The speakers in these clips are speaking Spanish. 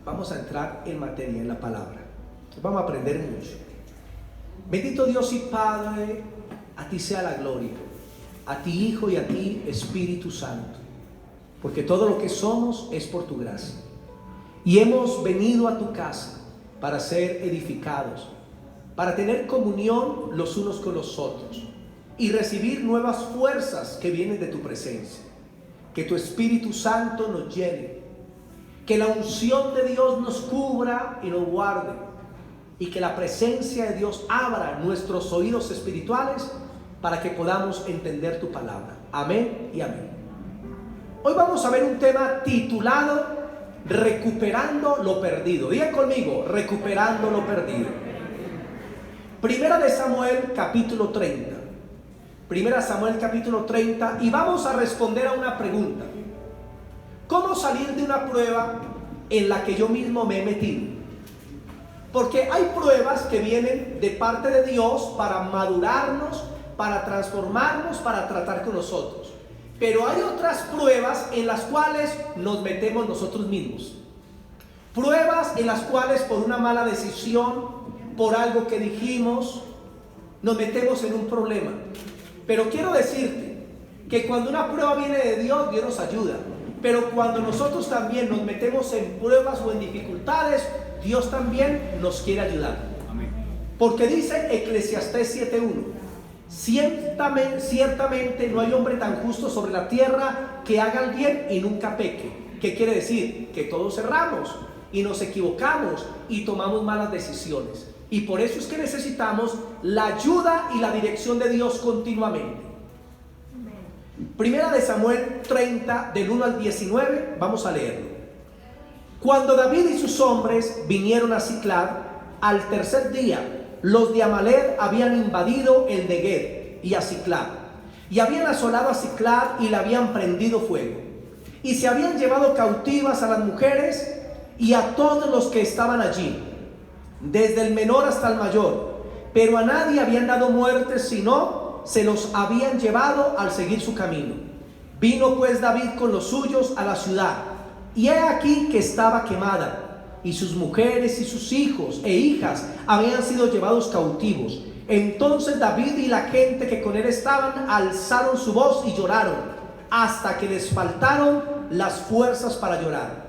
vamos a entrar en materia, en la palabra. Vamos a aprender mucho. Bendito Dios y Padre, a ti sea la gloria, a ti Hijo y a ti Espíritu Santo, porque todo lo que somos es por tu gracia. Y hemos venido a tu casa para ser edificados, para tener comunión los unos con los otros y recibir nuevas fuerzas que vienen de tu presencia. Que tu Espíritu Santo nos llene, que la unción de Dios nos cubra y nos guarde, y que la presencia de Dios abra nuestros oídos espirituales para que podamos entender tu palabra. Amén y amén. Hoy vamos a ver un tema titulado Recuperando lo perdido. Diga conmigo, recuperando lo perdido. Primera de Samuel capítulo 30. Primera Samuel capítulo 30, y vamos a responder a una pregunta. ¿Cómo salir de una prueba en la que yo mismo me he metido? Porque hay pruebas que vienen de parte de Dios para madurarnos, para transformarnos, para tratar con nosotros. Pero hay otras pruebas en las cuales nos metemos nosotros mismos. Pruebas en las cuales por una mala decisión, por algo que dijimos, nos metemos en un problema. Pero quiero decirte que cuando una prueba viene de Dios, Dios nos ayuda. Pero cuando nosotros también nos metemos en pruebas o en dificultades, Dios también nos quiere ayudar. Amén. Porque dice Eclesiastés 7:1: ciertamente no hay hombre tan justo sobre la tierra que haga el bien y nunca peque. ¿Qué quiere decir? Que todos erramos y nos equivocamos y tomamos malas decisiones. Y por eso es que necesitamos la ayuda y la dirección de Dios continuamente. Primera de Samuel 30, del 1 al 19, vamos a leerlo. Cuando David y sus hombres vinieron a Siclag, al tercer día, los de Amalec habían invadido el Neguev y a Siclag, y habían asolado a Siclag y le habían prendido fuego, y se habían llevado cautivas a las mujeres y a todos los que estaban allí, desde el menor hasta el mayor, pero a nadie habían dado muerte, sino se los habían llevado al seguir su camino. Vino pues David con los suyos a la ciudad, y he aquí que estaba quemada, y sus mujeres y sus hijos e hijas habían sido llevados cautivos. Entonces David y la gente que con él estaban alzaron su voz y lloraron, hasta que les faltaron las fuerzas para llorar.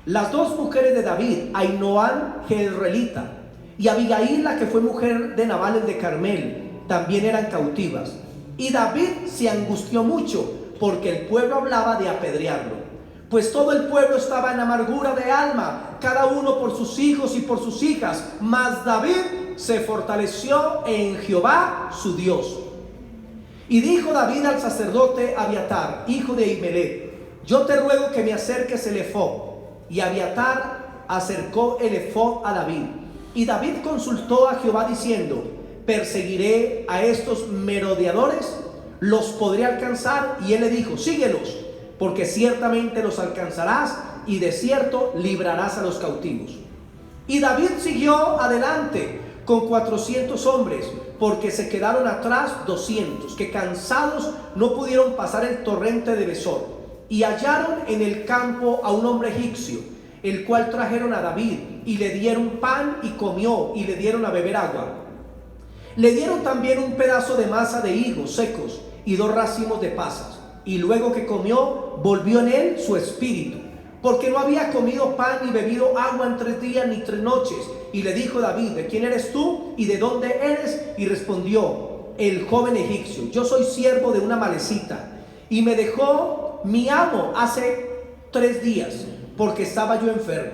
Las dos mujeres de David, Ainoam jezreelita y Abigail, la que fue mujer de Nabal el de Carmel, también eran cautivas. Y David se angustió mucho, porque el pueblo hablaba de apedrearlo, pues todo el pueblo estaba en amargura de alma, cada uno por sus hijos y por sus hijas. Mas David se fortaleció en Jehová su Dios. Y dijo David al sacerdote Abiatar, hijo de Ahimelech: yo te ruego que me acerques el efod. Y Abiatar acercó el efod a David. Y David consultó a Jehová diciendo: ¿perseguiré a estos merodeadores? ¿Los podré alcanzar? Y él le dijo: síguelos, porque ciertamente los alcanzarás, y de cierto librarás a los cautivos. Y David siguió adelante con 400 hombres, porque se quedaron atrás 200, que cansados no pudieron pasar el torrente de Besor. Y hallaron en el campo a un hombre egipcio, el cual trajeron a David, y le dieron pan y comió, y le dieron a beber agua. Le dieron también un pedazo de masa de higos secos y 2 racimos de pasas. Y luego que comió, volvió en él su espíritu, porque no había comido pan ni bebido agua en 3 días ni 3 noches. Y le dijo David: ¿de quién eres tú y de dónde eres? Y respondió el joven egipcio: yo soy siervo de una malecita, y me dejó mi amo hace 3 días, porque estaba yo enfermo.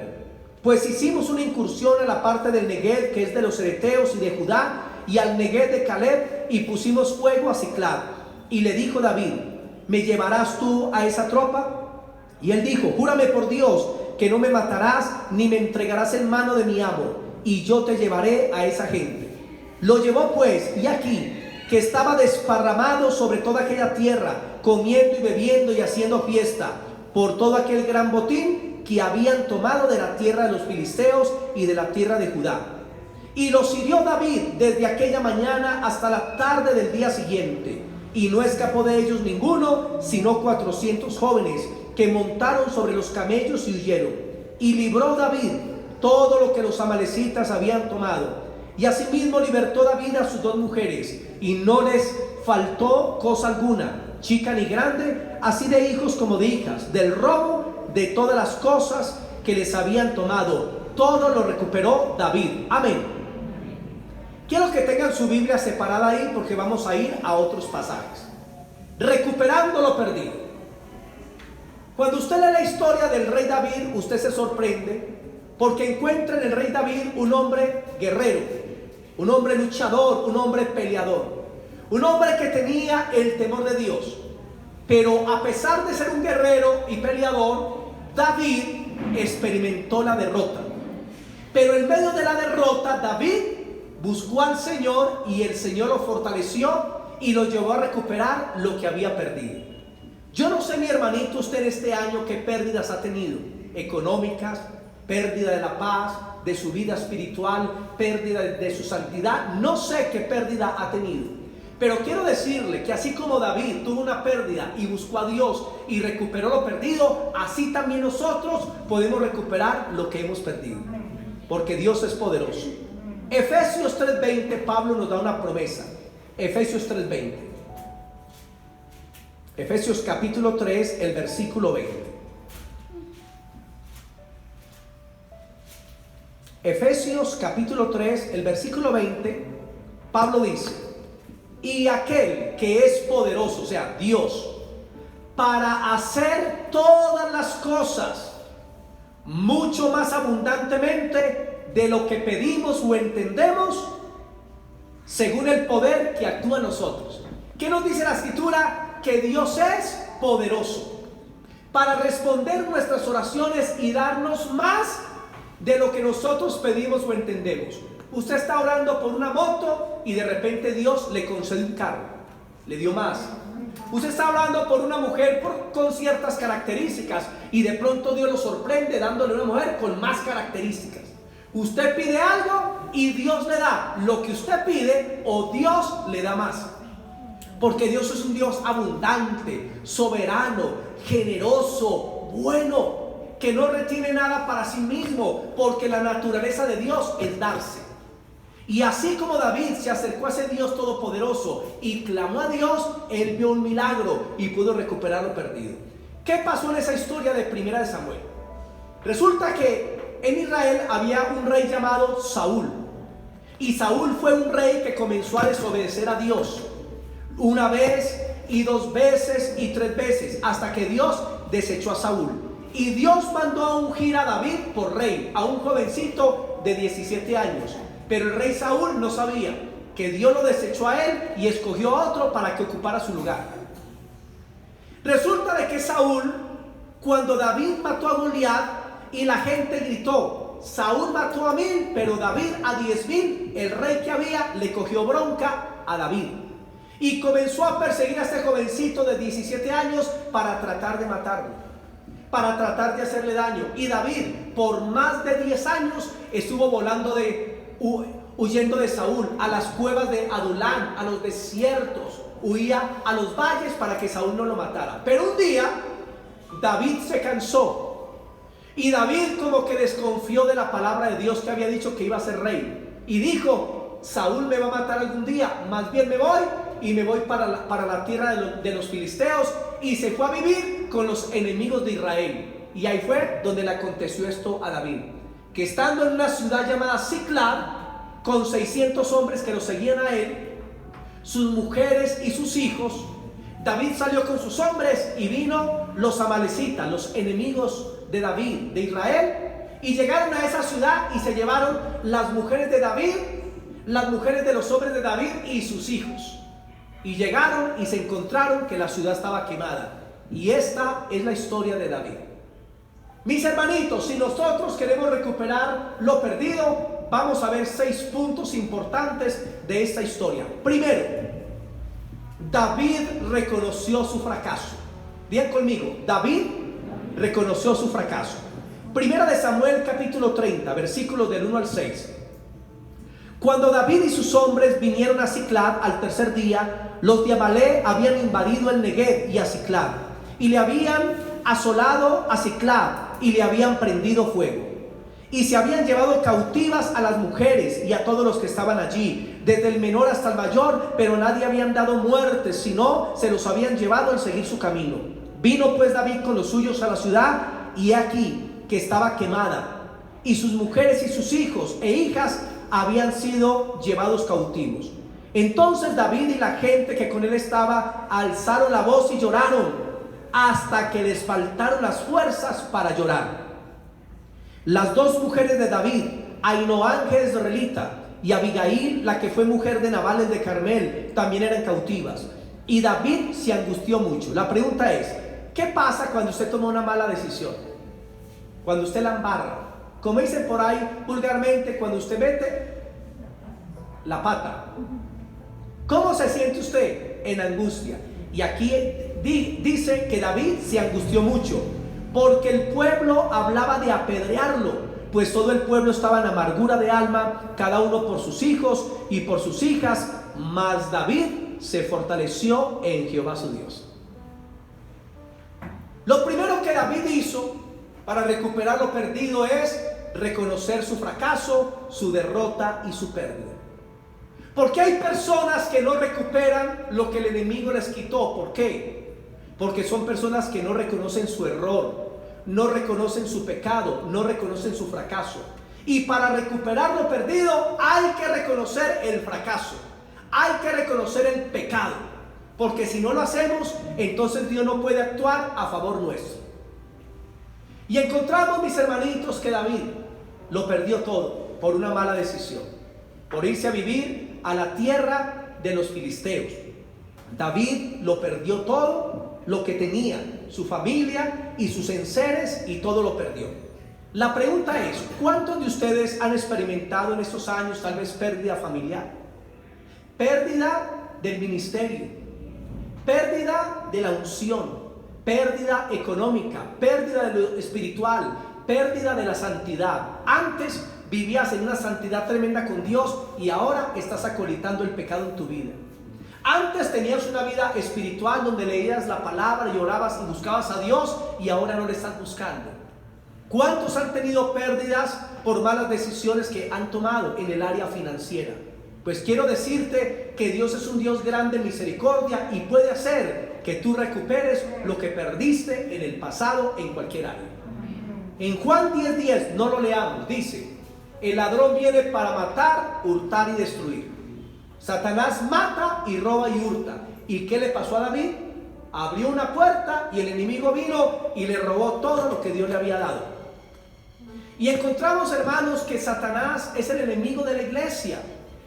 Pues hicimos una incursión a la parte del Neguev, que es de los hereteos y de Judá, y al Neguev de Caleb, y pusimos fuego a Siclag. Y le dijo David: ¿me llevarás tú a esa tropa? Y él dijo: júrame por Dios que no me matarás ni me entregarás en mano de mi amo, y yo te llevaré a esa gente. Lo llevó pues, y aquí que estaba desparramado sobre toda aquella tierra, comiendo y bebiendo y haciendo fiesta, por todo aquel gran botín que habían tomado de la tierra de los filisteos y de la tierra de Judá. Y los hirió David desde aquella mañana hasta la tarde del día siguiente, y no escapó de ellos ninguno, sino 400 jóvenes que montaron sobre los camellos y huyeron. y libró David todo lo que los amalecitas habían tomado. Y asimismo libertó David a sus 2 mujeres, y no les faltó cosa alguna, chica ni grande, así de hijos como de hijas, del robo de todas las cosas que les habían tomado. Todo lo recuperó David. Amén. Quiero que tengan su Biblia separada ahí, porque vamos a ir a otros pasajes. Recuperando lo perdido. Cuando usted lee la historia del rey David, usted se sorprende, porque encuentra en el rey David un hombre guerrero, un hombre luchador, un hombre peleador, un hombre que tenía el temor de Dios. Pero a pesar de ser un guerrero y peleador, David experimentó la derrota. Pero en medio de la derrota, David buscó al Señor, y el Señor lo fortaleció y lo llevó a recuperar lo que había perdido. Yo no sé, mi hermanito, usted este año qué pérdidas ha tenido: económicas, pérdida de la paz, de su vida espiritual, pérdida de su santidad. No sé qué pérdida ha tenido, pero quiero decirle que así como David tuvo una pérdida y buscó a Dios y recuperó lo perdido, así también nosotros podemos recuperar lo que hemos perdido, porque Dios es poderoso. Efesios 3:20, Pablo nos da una promesa. Efesios 3:20. Efesios capítulo 3, el versículo 20. Efesios capítulo 3, el versículo 20, Pablo dice: y aquel que es poderoso, o sea, Dios, para hacer todas las cosas mucho más abundantemente de lo que pedimos o entendemos, según el poder que actúa en nosotros. ¿Qué nos dice la Escritura? Que Dios es poderoso para responder nuestras oraciones y darnos más de lo que nosotros pedimos o entendemos. Usted está orando por una moto y de repente Dios le concede un carro, le dio más. Usted está orando por una mujer con ciertas características y de pronto Dios lo sorprende dándole una mujer con más características. Usted pide algo y Dios le da lo que usted pide, o Dios le da más. Porque Dios es un Dios abundante, soberano, generoso, bueno, que no retiene nada para sí mismo, porque la naturaleza de Dios es darse. Y así como David se acercó a ese Dios todopoderoso y clamó a Dios, él vio un milagro y pudo recuperar lo perdido. ¿Qué pasó en esa historia de Primera de Samuel? Resulta que en Israel había un rey llamado Saúl, y Saúl fue un rey que comenzó a desobedecer a Dios una vez y 2 veces y 3 veces, hasta que Dios desechó a Saúl. Y Dios mandó a ungir a David por rey, a un jovencito de 17 años. Pero el rey Saúl no sabía que Dios lo desechó a él y escogió a otro para que ocupara su lugar. Resulta de que Saúl, cuando David mató a Goliat y la gente gritó: Saúl mató a 1000, pero David a 10,000, el rey que había le cogió bronca a David y comenzó a perseguir a este jovencito de 17 años para tratar de matarlo, para tratar de hacerle daño. Y David por más de 10 años estuvo huyendo de Saúl a las cuevas de Adulán, a los desiertos, huía a los valles para que Saúl no lo matara. Pero un día David se cansó, y David como que desconfió de la palabra de Dios que había dicho que iba a ser rey, y dijo: Saúl me va a matar algún día, más bien me voy y me voy para la tierra de los filisteos. Y se fue a vivir con los enemigos de Israel. Y ahí fue donde le aconteció esto a David, que estando en una ciudad llamada Siclag, con 600 hombres que lo seguían a él, sus mujeres y sus hijos, David salió con sus hombres y vino los amalecitas, los enemigos de David, de Israel, y llegaron a esa ciudad y se llevaron las mujeres de David, las mujeres de los hombres de David y sus hijos. Y llegaron y se encontraron que la ciudad estaba quemada. Y esta es la historia de David. Mis hermanitos, si nosotros queremos recuperar lo perdido, vamos a ver 6 puntos importantes de esta historia. Primero, David reconoció su fracaso. Digan conmigo: David reconoció su fracaso. Primera de Samuel capítulo 30, versículos del 1 al 6. Cuando David y sus hombres vinieron a Siclag al tercer día, los de Amalec habían invadido el Negev y a Siclag, y le habían asolado a Siclag, y le habían prendido fuego. Y se habían llevado cautivas a las mujeres y a todos los que estaban allí, desde el menor hasta el mayor, pero nadie habían dado muerte, sino se los habían llevado al seguir su camino. Vino pues David con los suyos a la ciudad, y he aquí que estaba quemada, y sus mujeres y sus hijos e hijas habían sido llevados cautivos. Entonces David y la gente que con él estaba alzaron la voz y lloraron hasta que les faltaron las fuerzas para llorar. Las dos mujeres de David, Ahinoam jezreelita y Abigail, la que fue mujer de Nabal de Carmel, también eran cautivas. Y David se angustió mucho. La pregunta es, ¿qué pasa cuando usted toma una mala decisión? Cuando usted la embarra. Como dicen por ahí vulgarmente, cuando usted mete la pata. ¿Cómo se siente usted? En angustia. Y aquí dice que David se angustió mucho, porque el pueblo hablaba de apedrearlo, pues todo el pueblo estaba en amargura de alma, cada uno por sus hijos y por sus hijas, mas David se fortaleció en Jehová su Dios. Lo primero que David hizo para recuperar lo perdido es reconocer su fracaso, su derrota y su pérdida. Porque hay personas que no recuperan lo que el enemigo les quitó. ¿Por qué? Porque son personas que no reconocen su error, no reconocen su pecado, no reconocen su fracaso. Y para recuperar lo perdido hay que reconocer el fracaso, hay que reconocer el pecado. Porque si no lo hacemos, entonces Dios no puede actuar a favor nuestro. Y encontramos, mis hermanitos, que David lo perdió todo por una mala decisión, por irse a vivir a la tierra de los filisteos. David lo perdió todo lo que tenía, su familia y sus enseres, y todo lo perdió. La pregunta es, ¿cuántos de ustedes han experimentado en estos años tal vez pérdida familiar? Pérdida del ministerio, pérdida de la unción, pérdida económica, pérdida de lo espiritual, pérdida de la santidad. Antes vivías en una santidad tremenda con Dios y ahora estás acolitando el pecado en tu vida. Antes tenías una vida espiritual donde leías la palabra y orabas y buscabas a Dios, y ahora no le estás buscando. ¿Cuántos han tenido pérdidas por malas decisiones que han tomado en el área financiera? Pues quiero decirte que Dios es un Dios grande en misericordia y puede hacer que tú recuperes lo que perdiste en el pasado en cualquier área. En Juan 10:10, no lo leamos, dice: el ladrón viene para matar, hurtar y destruir. Satanás mata y roba y hurta. ¿Y qué le pasó a David? Abrió una puerta y el enemigo vino y le robó todo lo que Dios le había dado. Y encontramos, hermanos, que Satanás es el enemigo de la iglesia,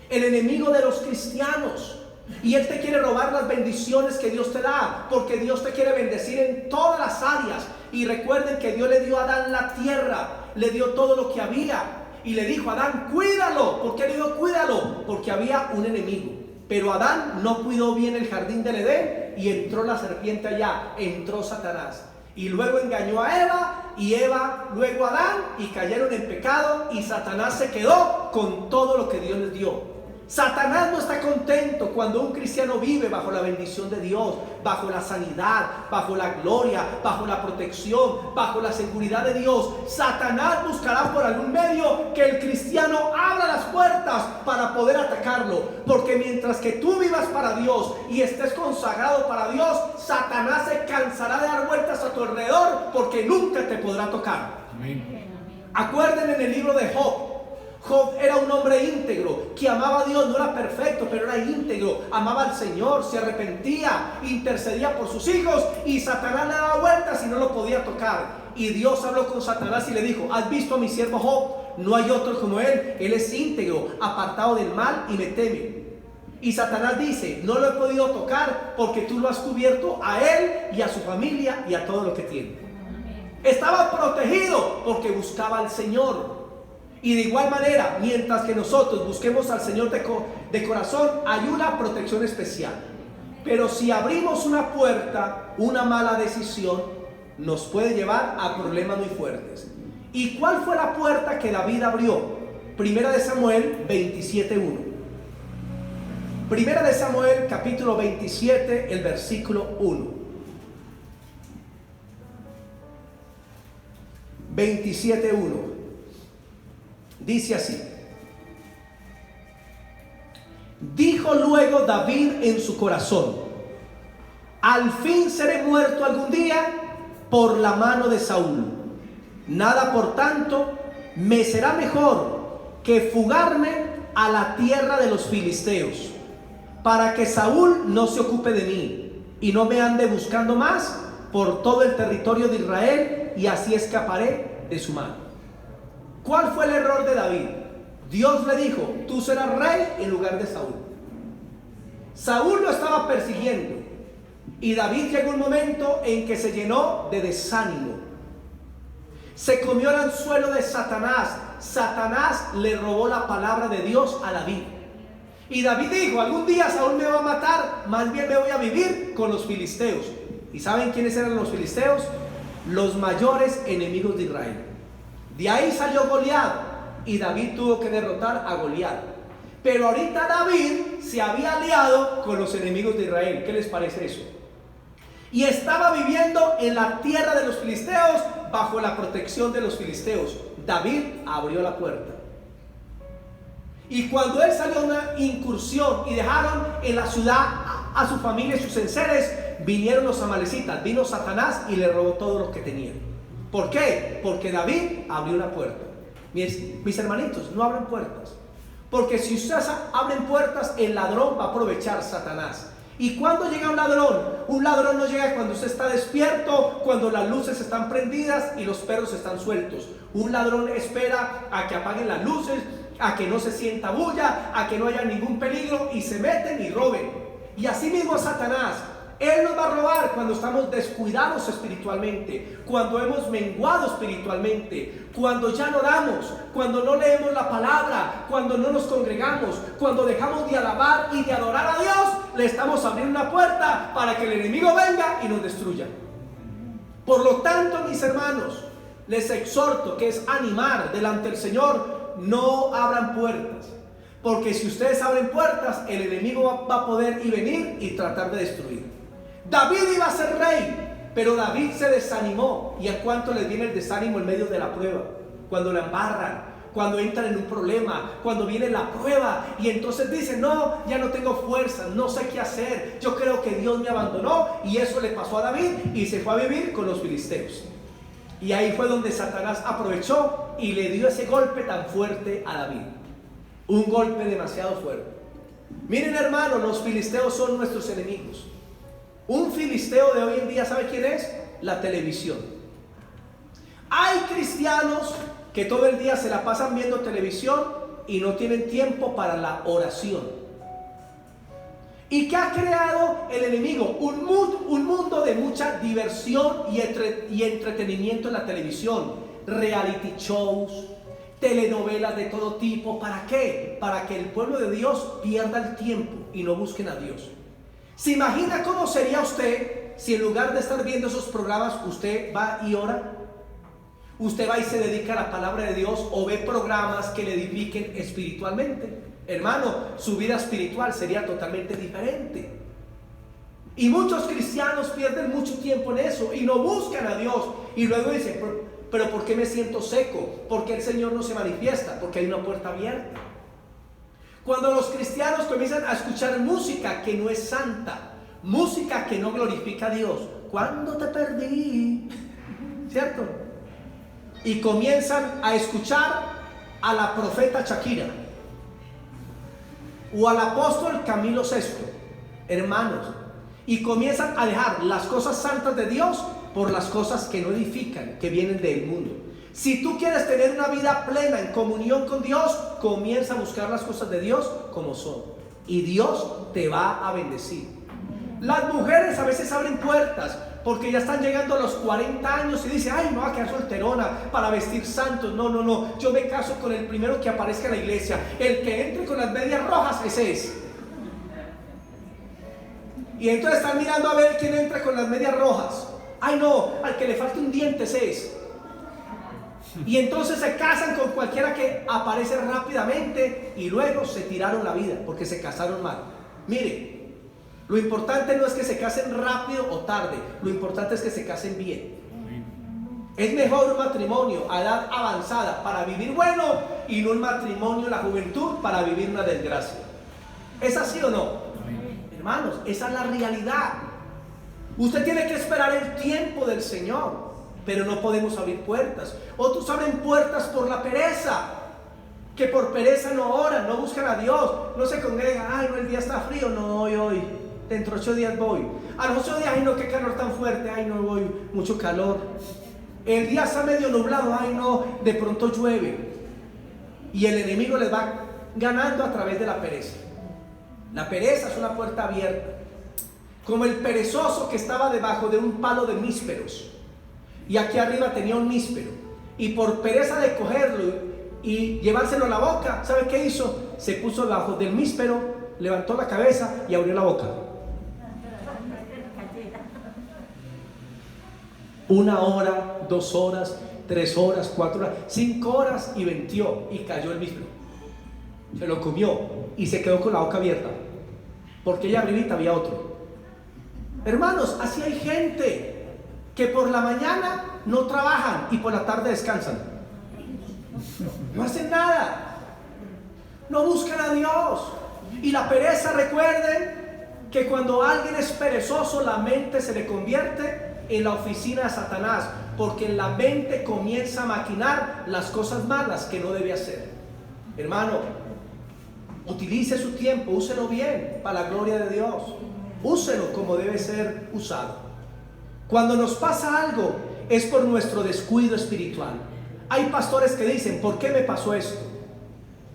el enemigo de los cristianos. Y él te quiere robar las bendiciones que Dios te da, porque Dios te quiere bendecir en todas las áreas. Y recuerden que Dios le dio a Adán la tierra, le dio todo lo que había. Y le dijo a Adán, cuídalo. ¿Por qué le dijo cuídalo? Porque había un enemigo. Pero Adán no cuidó bien el jardín del Edén y entró la serpiente allá, entró Satanás. Y luego engañó a Eva, y Eva luego a Adán, y cayeron en pecado, y Satanás se quedó con todo lo que Dios les dio. Satanás no está contento cuando un cristiano vive bajo la bendición de Dios, bajo la sanidad, bajo la gloria, bajo la protección, bajo la seguridad de Dios. Satanás buscará por algún medio que el cristiano abra las puertas para poder atacarlo, porque mientras que tú vivas para Dios y estés consagrado para Dios, Satanás se cansará de dar vueltas a tu alrededor, porque nunca te podrá tocar. Amén. Acuérdense en el libro de Job. Job era un hombre íntegro, que amaba a Dios, no era perfecto, pero era íntegro, amaba al Señor, se arrepentía, intercedía por sus hijos, y Satanás le daba vueltas y no lo podía tocar. Y Dios habló con Satanás y le dijo: ¿has visto a mi siervo Job? No hay otro como él es íntegro, apartado del mal y me teme. Y Satanás dice: no lo he podido tocar porque tú lo has cubierto a él y a su familia y a todo lo que tiene. Estaba protegido porque buscaba al Señor. Y de igual manera, mientras que nosotros busquemos al Señor de corazón, hay una protección especial. Pero si abrimos una puerta, una mala decisión nos puede llevar a problemas muy fuertes. ¿Y cuál fue la puerta que David abrió? Primera de Samuel 27:1. Primera de Samuel capítulo 27, el versículo 1. 27:1. Dice así: dijo luego David en su corazón: al fin seré muerto algún día por la mano de Saúl. Nada, por tanto, me será mejor que fugarme a la tierra de los filisteos, para que Saúl no se ocupe de mí y no me ande buscando más por todo el territorio de Israel, y así escaparé de su mano. ¿Cuál fue el error de David? Dios le dijo: tú serás rey en lugar de Saúl. Saúl lo estaba persiguiendo, y David llegó un momento en que se llenó de desánimo. Se comió el anzuelo de Satanás. Satanás le robó la palabra de Dios a David. Y David dijo: algún día Saúl me va a matar, más bien me voy a vivir con los filisteos. ¿Y saben quiénes eran los filisteos? Los mayores enemigos de Israel. De ahí salió Goliat, y David tuvo que derrotar a Goliat. Pero ahorita David se había aliado con los enemigos de Israel. ¿Qué les parece eso? Y estaba viviendo en la tierra de los filisteos, bajo la protección de los filisteos. David abrió la puerta. Y cuando él salió a una incursión y dejaron en la ciudad a su familia y sus enseres, vinieron los amalecitas, vino Satanás y le robó todo lo que tenía. ¿Por qué? Porque David abrió la puerta. Mis hermanitos, no abran puertas, porque si ustedes abren puertas, el ladrón va a aprovechar, Satanás. ¿Y cuándo llega un ladrón? Un ladrón no llega cuando usted está despierto, cuando las luces están prendidas y los perros están sueltos. Un ladrón espera a que apaguen las luces, a que no se sienta bulla, a que no haya ningún peligro, y se meten y roben. Y así mismo Satanás, él nos va a robar cuando estamos descuidados espiritualmente, cuando hemos menguado espiritualmente, cuando ya no oramos, cuando no leemos la palabra, cuando no nos congregamos, cuando dejamos de alabar y de adorar a Dios. Le estamos abriendo una puerta para que el enemigo venga y nos destruya. Por lo tanto, mis hermanos, les exhorto, que es animar delante del Señor: no abran puertas, porque si ustedes abren puertas, el enemigo va a poder y venir y tratar de destruir. David iba a ser rey, pero David se desanimó. ¿Y a cuánto les viene el desánimo en medio de la prueba? Cuando la embarran, cuando entran en un problema, cuando viene la prueba y entonces dicen: no, ya no tengo fuerza, no sé qué hacer, yo creo que Dios me abandonó. Y eso le pasó a David, y se fue a vivir con los filisteos. Y ahí fue donde Satanás aprovechó y le dio ese golpe tan fuerte a David. Un golpe demasiado fuerte. Miren, hermanos, los filisteos son nuestros enemigos. Un filisteo de hoy en día, ¿sabe quién es? La televisión. Hay cristianos que todo el día se la pasan viendo televisión y no tienen tiempo para la oración. ¿Y qué ha creado el enemigo? Un mundo de mucha diversión y entretenimiento en la televisión. Reality shows, telenovelas de todo tipo. ¿Para qué? Para que el pueblo de Dios pierda el tiempo y no busquen a Dios. ¿Se imagina cómo sería usted si en lugar de estar viendo esos programas, usted va y ora? Usted va y se dedica a la palabra de Dios, o ve programas que le edifiquen espiritualmente. Hermano, su vida espiritual sería totalmente diferente. Y muchos cristianos pierden mucho tiempo en eso y no buscan a Dios. Y luego dicen: pero ¿por qué me siento seco? ¿Por qué el Señor no se manifiesta? Porque hay una puerta abierta. Cuando los cristianos comienzan a escuchar música que no es santa, música que no glorifica a Dios, ¿cuándo te perdí? ¿Cierto? Y comienzan a escuchar a la profeta Shakira o al apóstol Camilo VI, hermanos, y comienzan a dejar las cosas santas de Dios por las cosas que no edifican, que vienen del mundo. Si tú quieres tener una vida plena en comunión con Dios, comienza a buscar las cosas de Dios como son, y Dios te va a bendecir. Las mujeres a veces abren puertas porque ya están llegando a los 40 años y dicen: ay, me voy a quedar solterona para vestir santos. No, yo me caso con el primero que aparezca en la iglesia. El que entre con las medias rojas, ese es. Y entonces están mirando a ver quién entra con las medias rojas. Ay, no, al que le falte un diente, ese es. Y entonces se casan con cualquiera que aparece rápidamente y luego se tiraron la vida porque se casaron mal. Mire, lo importante no es que se casen rápido o tarde, lo importante es que se casen bien. Es mejor un matrimonio a edad avanzada para vivir bueno y no un matrimonio en la juventud para vivir una desgracia. ¿Es así o no? Hermanos, esa es la realidad. Usted tiene que esperar el tiempo del Señor, pero no podemos abrir puertas. Otros abren puertas por la pereza, que por pereza no oran, no buscan a Dios, no se congregan. Ay, no, el día está frío, no voy hoy, dentro de 8 días voy. A los 8 días, ay no, qué calor tan fuerte, ay no voy, mucho calor. El día está medio nublado, ay no, de pronto llueve. Y el enemigo les va ganando a través de la pereza. La pereza es una puerta abierta, como el perezoso que estaba debajo de un palo de nísperos, y aquí arriba tenía un níspero, y por pereza de cogerlo y llevárselo a la boca, ¿sabe qué hizo? Se puso debajo del níspero, levantó la cabeza y abrió la boca. 1 hora, 2 horas, 3 horas, 4 horas, 5 horas y venteó y cayó el níspero. Se lo comió y se quedó con la boca abierta, porque allá arribita había otro. Hermanos, así hay gente que por la mañana no trabajan y por la tarde descansan. No hacen nada, no buscan a Dios. Y la pereza, recuerden que cuando alguien es perezoso, la mente se le convierte en la oficina de Satanás, porque en la mente comienza a maquinar las cosas malas que no debe hacer. Hermano, utilice su tiempo, úselo bien para la gloria de Dios, úselo como debe ser usado. Cuando nos pasa algo es por nuestro descuido espiritual. Hay pastores que dicen, ¿por qué me pasó esto?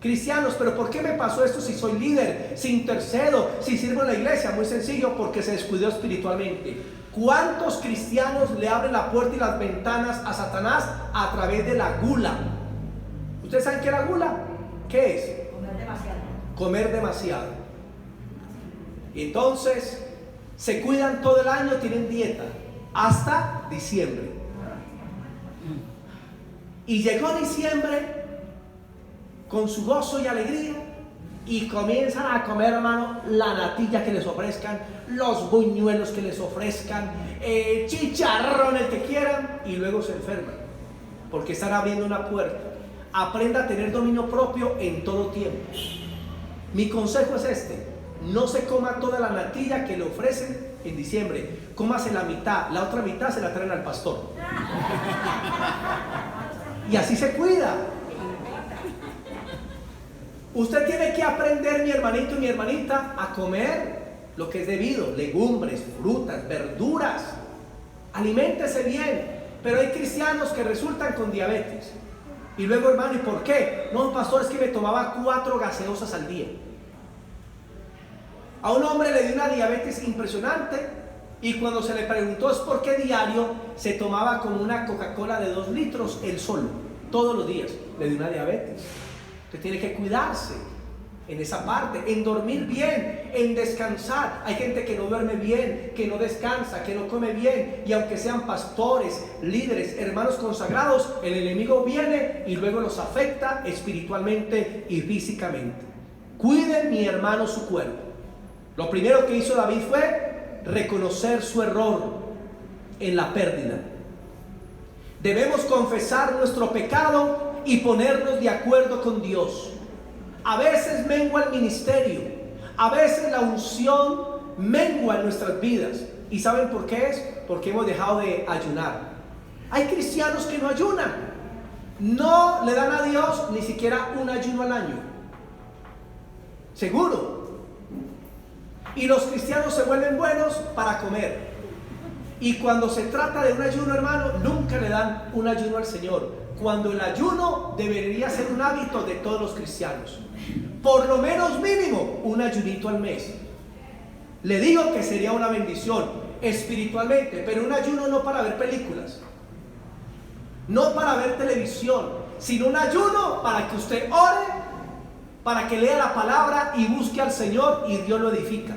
Cristianos, pero ¿por qué me pasó esto si soy líder, si intercedo, si sirvo en la iglesia? Muy sencillo, porque se descuidó espiritualmente. ¿Cuántos cristianos le abren la puerta y las ventanas a Satanás a través de la gula? ¿Ustedes saben qué es la gula? ¿Qué es? Comer demasiado. Comer demasiado. Entonces, se cuidan todo el año, tienen dieta, hasta diciembre. Y llegó diciembre con su gozo y alegría y comienzan a comer, hermano, la natilla que les ofrezcan, los buñuelos que les ofrezcan, chicharrones que quieran, y luego se enferman porque están abriendo una puerta. Aprenda a tener dominio propio en todo tiempo. Mi consejo es este: no se coma toda la natilla que le ofrecen en diciembre, cómase la mitad, la otra mitad se la traen al pastor. Y así se cuida. Usted tiene que aprender, mi hermanito y mi hermanita, a comer lo que es debido: legumbres, frutas, verduras. Aliméntese bien. Pero hay cristianos que resultan con diabetes. Y luego, hermano, ¿y por qué? No, pastor, es que me tomaba 4 gaseosas al día. A un hombre le dio una diabetes impresionante, y cuando se le preguntó es por qué diario, se tomaba como una Coca-Cola de 2 litros él solo, todos los días. Le dio una diabetes. Usted tiene que cuidarse en esa parte, en dormir bien, en descansar. Hay gente que no duerme bien, que no descansa, que no come bien, y aunque sean pastores, líderes, hermanos consagrados, el enemigo viene y luego los afecta espiritualmente y físicamente. Cuiden, mi hermano, su cuerpo. Lo primero que hizo David fue reconocer su error en la pérdida. Debemos confesar nuestro pecado y ponernos de acuerdo con Dios. A veces mengua el ministerio, a veces la unción mengua en nuestras vidas. ¿Y saben por qué es? Porque hemos dejado de ayunar. Hay cristianos que no ayunan, no le dan a Dios ni siquiera un ayuno al año, seguro. Y los cristianos se vuelven buenos para comer, y cuando se trata de un ayuno, hermano, nunca le dan un ayuno al Señor, cuando el ayuno debería ser un hábito de todos los cristianos. Por lo menos mínimo un ayunito al mes. Le digo que sería una bendición espiritualmente, pero un ayuno no para ver películas, no para ver televisión, sino un ayuno para que usted ore, para que lea la palabra y busque al Señor, y Dios lo edifica.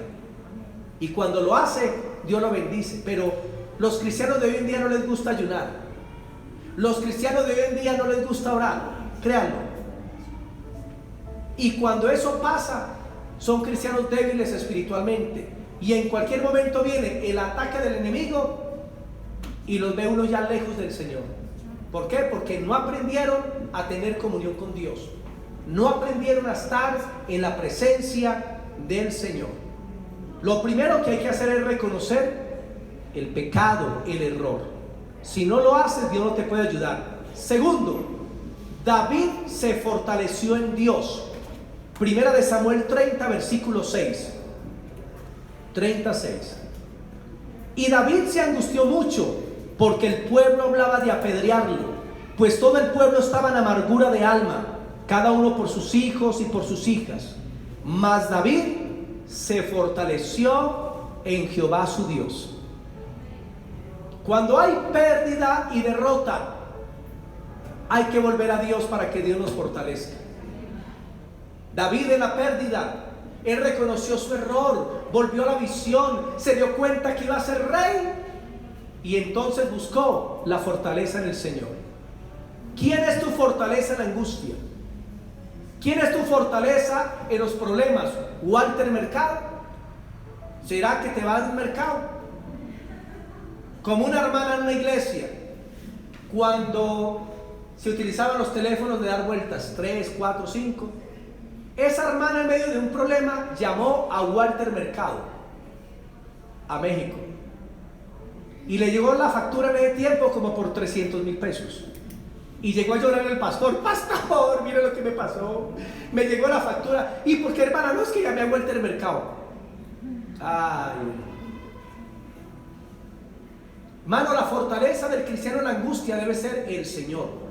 Y cuando lo hace, Dios lo bendice. Pero los cristianos de hoy en día no les gusta ayunar. Los cristianos de hoy en día no les gusta orar, créanlo. Y cuando eso pasa, son cristianos débiles espiritualmente. Y en cualquier momento viene el ataque del enemigo y los ve uno ya lejos del Señor. ¿Por qué? Porque no aprendieron a tener comunión con Dios. No aprendieron a estar en la presencia del Señor. Lo primero que hay que hacer es reconocer el pecado, el error. Si no lo haces, Dios no te puede ayudar. Segundo, David se fortaleció en Dios. Primera de Samuel 30, versículo 6. 36. Y David se angustió mucho porque el pueblo hablaba de apedrearlo, pues todo el pueblo estaba en amargura de alma, cada uno por sus hijos y por sus hijas. Mas David se fortaleció en Jehová su Dios. Cuando hay pérdida y derrota, hay que volver a Dios para que Dios nos fortalezca. David en la pérdida, él reconoció su error, volvió a la visión, se dio cuenta que iba a ser rey y entonces buscó la fortaleza en el Señor. ¿Quién es tu fortaleza en la angustia? ¿Quién es tu fortaleza en los problemas? ¿Walter Mercado? ¿Será que te va a dar un mercado? Como una hermana en una iglesia, cuando se utilizaban los teléfonos de dar vueltas, 3, 4, 5, esa hermana en medio de un problema llamó a Walter Mercado, a México, y le llegó la factura en ese tiempo como por 300,000 pesos. Y llegó a llorar el pastor: pastor, mire lo que me pasó, me llegó la factura. ¿Y por qué, hermana? No, es que llamé a Walter Mercado. Ay, mano, la fortaleza del cristiano en la angustia debe ser el Señor.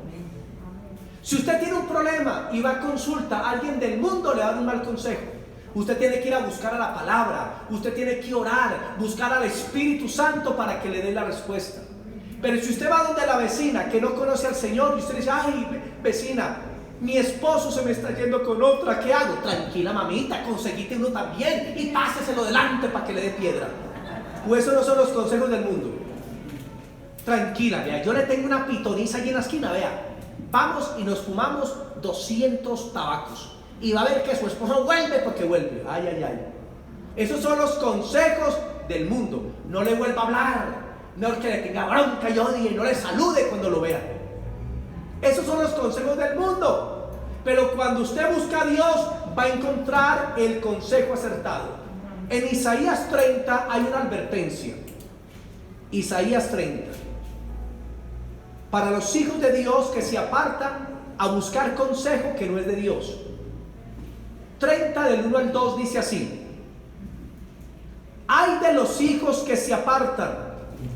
Si usted tiene un problema y va a consulta, alguien del mundo le da un mal consejo. Usted tiene que ir a buscar a la palabra, usted tiene que orar, buscar al Espíritu Santo para que le dé la respuesta. Pero si usted va donde la vecina que no conoce al Señor y usted dice: ay, vecina, mi esposo se me está yendo con otra, ¿qué hago? Tranquila, mamita, conseguite uno también y páseselo delante para que le dé piedra. Pues esos no son los consejos del mundo. Tranquila, vea, yo le tengo una pitoniza allí en la esquina, vea. Vamos y nos fumamos 200 tabacos y va a ver que su esposo vuelve, porque vuelve. Ay, ay, ay. Esos son los consejos del mundo. No le vuelva a hablar, mejor que le tenga bronca y odie y no le salude cuando lo vea. Esos son los consejos del mundo. Pero cuando usted busca a Dios, va a encontrar el consejo acertado. En Isaías 30 hay una advertencia. Isaías 30. Para los hijos de Dios que se apartan a buscar consejo que no es de Dios. 30 del 1 al 2 dice así: ay de los hijos que se apartan,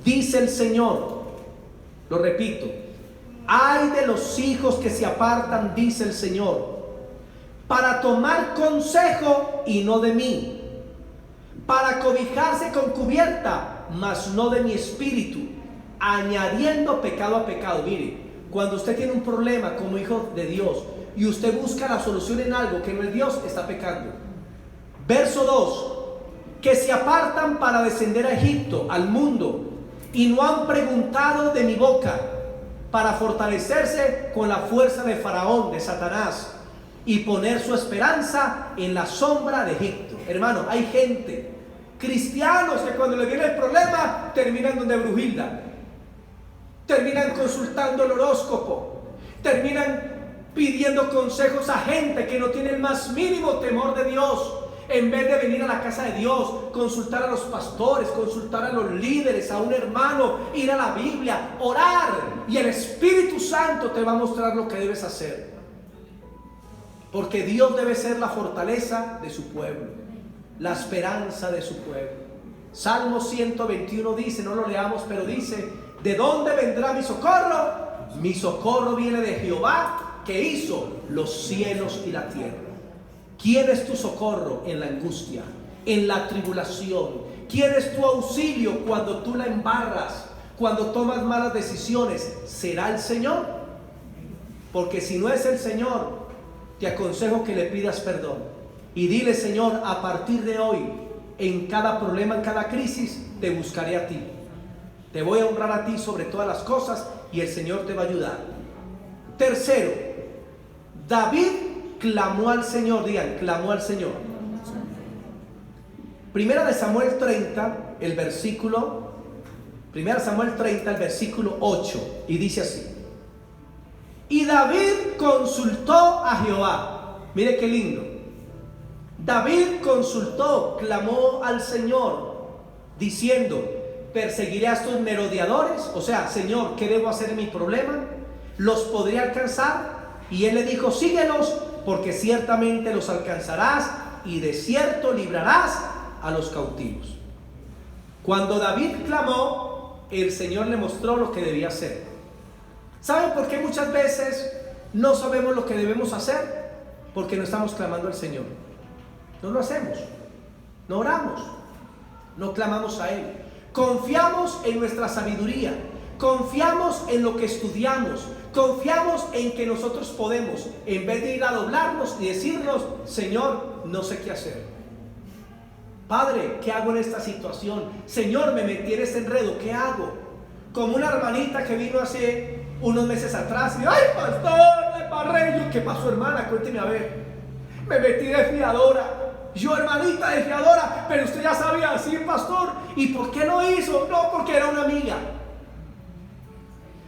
dice el Señor. Lo repito: ay de los hijos que se apartan, dice el Señor, para tomar consejo y no de mí, para cobijarse con cubierta, mas no de mi espíritu, añadiendo pecado a pecado. Mire, cuando usted tiene un problema como hijo de Dios y usted busca la solución en algo que no es Dios, está pecando. Verso 2: que se apartan para descender a Egipto, al mundo, y no han preguntado de mi boca, para fortalecerse con la fuerza de Faraón, de Satanás, y poner su esperanza en la sombra de Egipto. Hermano, hay gente, cristianos, que cuando le viene el problema terminan donde Brujilda, terminan consultando el horóscopo, terminan pidiendo consejos a gente que no tiene el más mínimo temor de Dios, en vez de venir a la casa de Dios, consultar a los pastores, consultar a los líderes, a un hermano, ir a la Biblia, orar, y el Espíritu Santo te va a mostrar lo que debes hacer. Porque Dios debe ser la fortaleza de su pueblo, la esperanza de su pueblo. Salmo 121 dice, no lo leamos, pero dice: ¿de dónde vendrá mi socorro? Mi socorro viene de Jehová, que hizo los cielos y la tierra. ¿Quién es tu socorro en la angustia, en la tribulación? ¿Quién es tu auxilio cuando tú la embarras, cuando tomas malas decisiones? ¿Será el Señor? Porque si no es el Señor, te aconsejo que le pidas perdón y dile: Señor, a partir de hoy, en cada problema, en cada crisis, te buscaré a ti. Te voy a honrar a ti sobre todas las cosas y el Señor te va a ayudar. Tercero, David clamó al Señor. Digan, clamó al Señor. Primera de Samuel 30, el versículo 8, y dice así: Y David consultó a Jehová. Mire qué lindo. David consultó, clamó al Señor, diciendo: ¿perseguiré a estos merodeadores? O sea, Señor, ¿qué debo hacer en mi problema? ¿Los podré alcanzar? Y él le dijo: síguelos, porque ciertamente los alcanzarás, y de cierto librarás a los cautivos. Cuando David clamó, el Señor le mostró lo que debía hacer. ¿Saben por qué muchas veces no sabemos lo que debemos hacer? Porque no estamos clamando al Señor. No lo hacemos, no oramos, no clamamos a Él. Confiamos en nuestra sabiduría, confiamos en lo que estudiamos, confiamos en que nosotros podemos, en vez de ir a doblarnos y decirnos: Señor, no sé qué hacer. Padre, ¿qué hago en esta situación? Señor, me metí en este enredo, ¿qué hago? Como una hermanita que vino hace unos meses atrás y: ¡ay, pastor, me parré! Yo: ¿qué pasó, hermana? Cuénteme a ver. Me metí de fiadora. Yo, hermanita, de fiadora, pero usted ya sabía, sí, pastor. ¿Y por qué no hizo? No, porque era una amiga.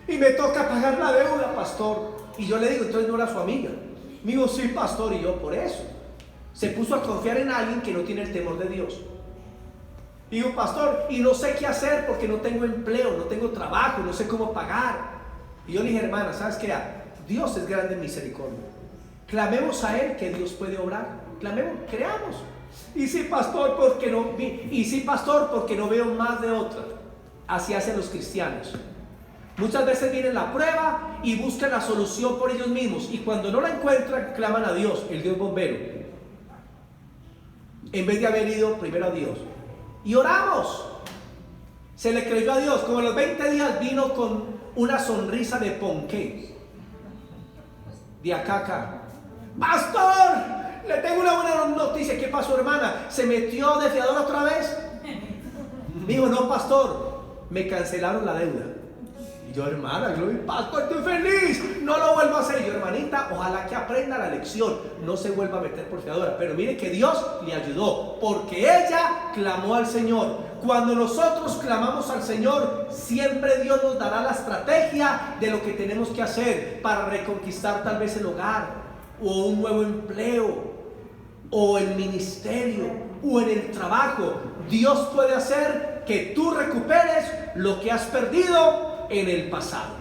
Y me toca pagar la deuda, pastor. Y yo le digo: entonces no era su amiga. Me dijo: sí, pastor. Y yo: por eso. Se puso a confiar en alguien que no tiene el temor de Dios. Y digo: pastor, y no sé qué hacer porque no tengo empleo, no tengo trabajo, no sé cómo pagar. Y yo le dije: hermana, ¿sabes qué? Dios es grande en misericordia. Clamemos a Él, que Dios puede obrar. Clamemos, creamos. Y sí, pastor, porque no. Y sí, pastor, porque no veo más de otra. Así hacen los cristianos. Muchas veces viene la prueba y buscan la solución por ellos mismos, y cuando no la encuentran, claman a Dios, el Dios bombero, en vez de haber ido primero a Dios. Y oramos. Se le creyó a Dios. Como a los 20 días vino con una sonrisa de ponqué, de acá a acá. Pastor, le tengo una buena noticia. ¿Qué pasó, hermana? ¿Se metió de fiador otra vez? Digo: no, pastor, me cancelaron la deuda. Y yo: hermana, pastor, estoy feliz, no lo vuelvo a hacer. Y yo: hermanita, ojalá que aprenda la lección, no se vuelva a meter por fiadora. Pero mire que Dios le ayudó, porque ella clamó al Señor. Cuando nosotros clamamos al Señor, siempre Dios nos dará la estrategia de lo que tenemos que hacer para reconquistar tal vez el hogar, o un nuevo empleo, o el ministerio, o en el trabajo. Dios puede hacer que tú recuperes lo que has perdido en el pasado.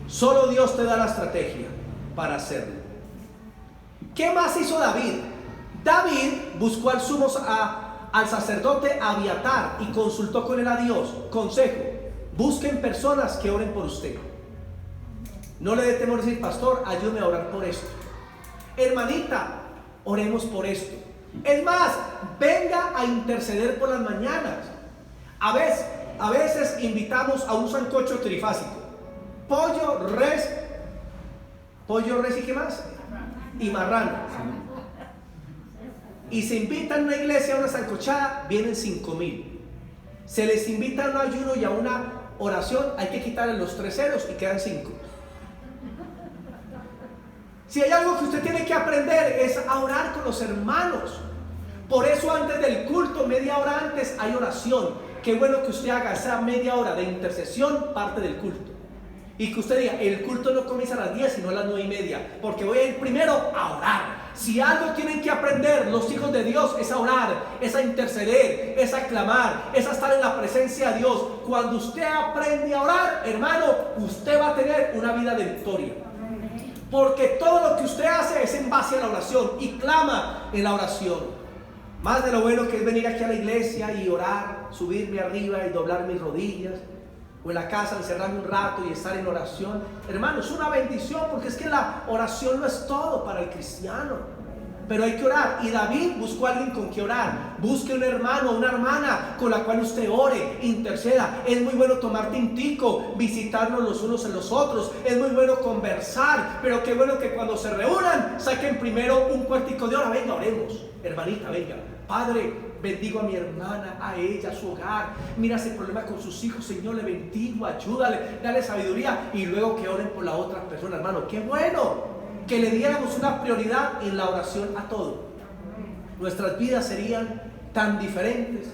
Solo Dios te da la estrategia para hacerlo. ¿Qué más hizo David? David buscó al sacerdote Abiatar y consultó con él a Dios. Consejo: busquen personas que oren por usted. No le dé temor decir: pastor, ayúdame a orar por esto. Hermanita, oremos por esto. Es más, venga a interceder por las mañanas. A veces invitamos a un sancocho trifásico: pollo, res y ¿qué más? Y marrano. Y se invitan a una iglesia a una sancochada, vienen 5,000. Se les invita a un ayuno y a una oración, hay que quitarle los 3 ceros y quedan 5. Si hay algo que usted tiene que aprender, es a orar con los hermanos. Por eso antes del culto, media hora antes, hay oración. Qué bueno que usted haga esa media hora de intercesión parte del culto. Y que usted diga: el culto no comienza a las 10 sino a las 9:30, porque voy a ir primero a orar. Si algo tienen que aprender los hijos de Dios, es a orar, es a interceder, es a clamar, es a estar en la presencia de Dios. Cuando usted aprende a orar, hermano, usted va a tener una vida de victoria, porque todo lo que usted hace es en base a la oración y clama en la oración. Más de lo bueno que es venir aquí a la iglesia y orar, subirme arriba y doblar mis rodillas, o en la casa encerrarme un rato y estar en oración. Hermano, es una bendición, porque es que la oración no es todo para el cristiano, pero hay que orar. Y David buscó a alguien con que orar. Busque un hermano o una hermana con la cual usted ore, interceda. Es muy bueno tomar tintico, visitarnos los unos en los otros. Es muy bueno conversar, pero qué bueno que cuando se reúnan saquen primero un cuartico de hora. Venga, oremos. Hermanita, venga. Padre, bendigo a mi hermana, a ella, a su hogar. Mira ese problema con sus hijos, Señor, le bendigo, ayúdale, dale sabiduría. Y luego que oren por la otra persona. Hermano, qué bueno que le diéramos una prioridad en la oración a todo. Nuestras vidas serían tan diferentes,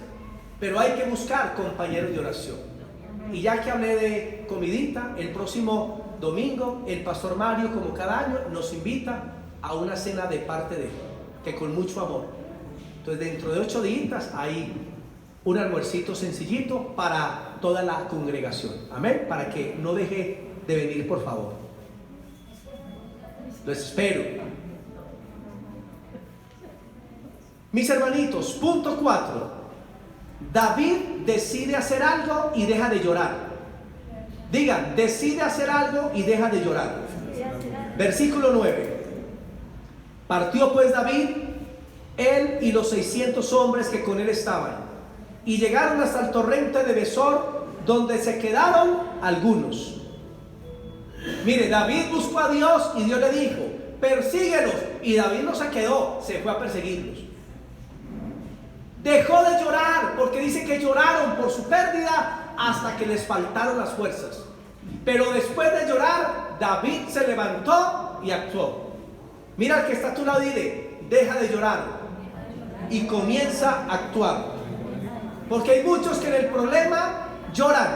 pero hay que buscar compañeros de oración. Y ya que hablé de comidita, el próximo domingo el pastor Mario, como cada año, nos invita a una cena de parte de él, que con mucho amor. Entonces dentro de 8 días hay un almuercito sencillito para toda la congregación. Amén. Para que no deje de venir, por favor. Los espero. Mis hermanitos, punto 4. David decide hacer algo y deja de llorar. Digan, decide hacer algo y deja de llorar. Versículo 9. Partió pues David, él y los 600 hombres que con él estaban, y llegaron hasta el torrente de Besor, donde se quedaron algunos. Mire, David buscó a Dios y Dios le dijo, persíguelos. Y David no se quedó, se fue a perseguirlos. Dejó de llorar, porque dice que lloraron por su pérdida hasta que les faltaron las fuerzas. Pero después de llorar, David se levantó y actuó. Mira al que está a tu lado y dile, deja de llorar y comienza a actuar. Porque hay muchos que en el problema lloran,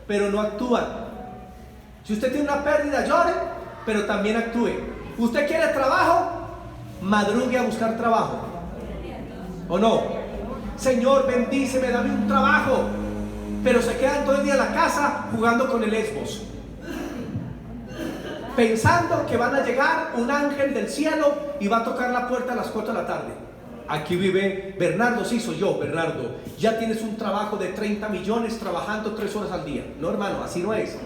pero no actúan. Si usted tiene una pérdida, llore, pero también actúe. Usted quiere trabajo, madrugue a buscar trabajo. ¿O no? Señor, bendíceme, dame un trabajo. Pero se quedan todo el día en la casa jugando con el Xbox, pensando que van a llegar un ángel del cielo y va a tocar la puerta a las 4 de la tarde. Aquí vive Bernardo, sí soy yo, Bernardo. Ya tienes un trabajo de 30 millones trabajando 3 horas al día. No, hermano, así no es.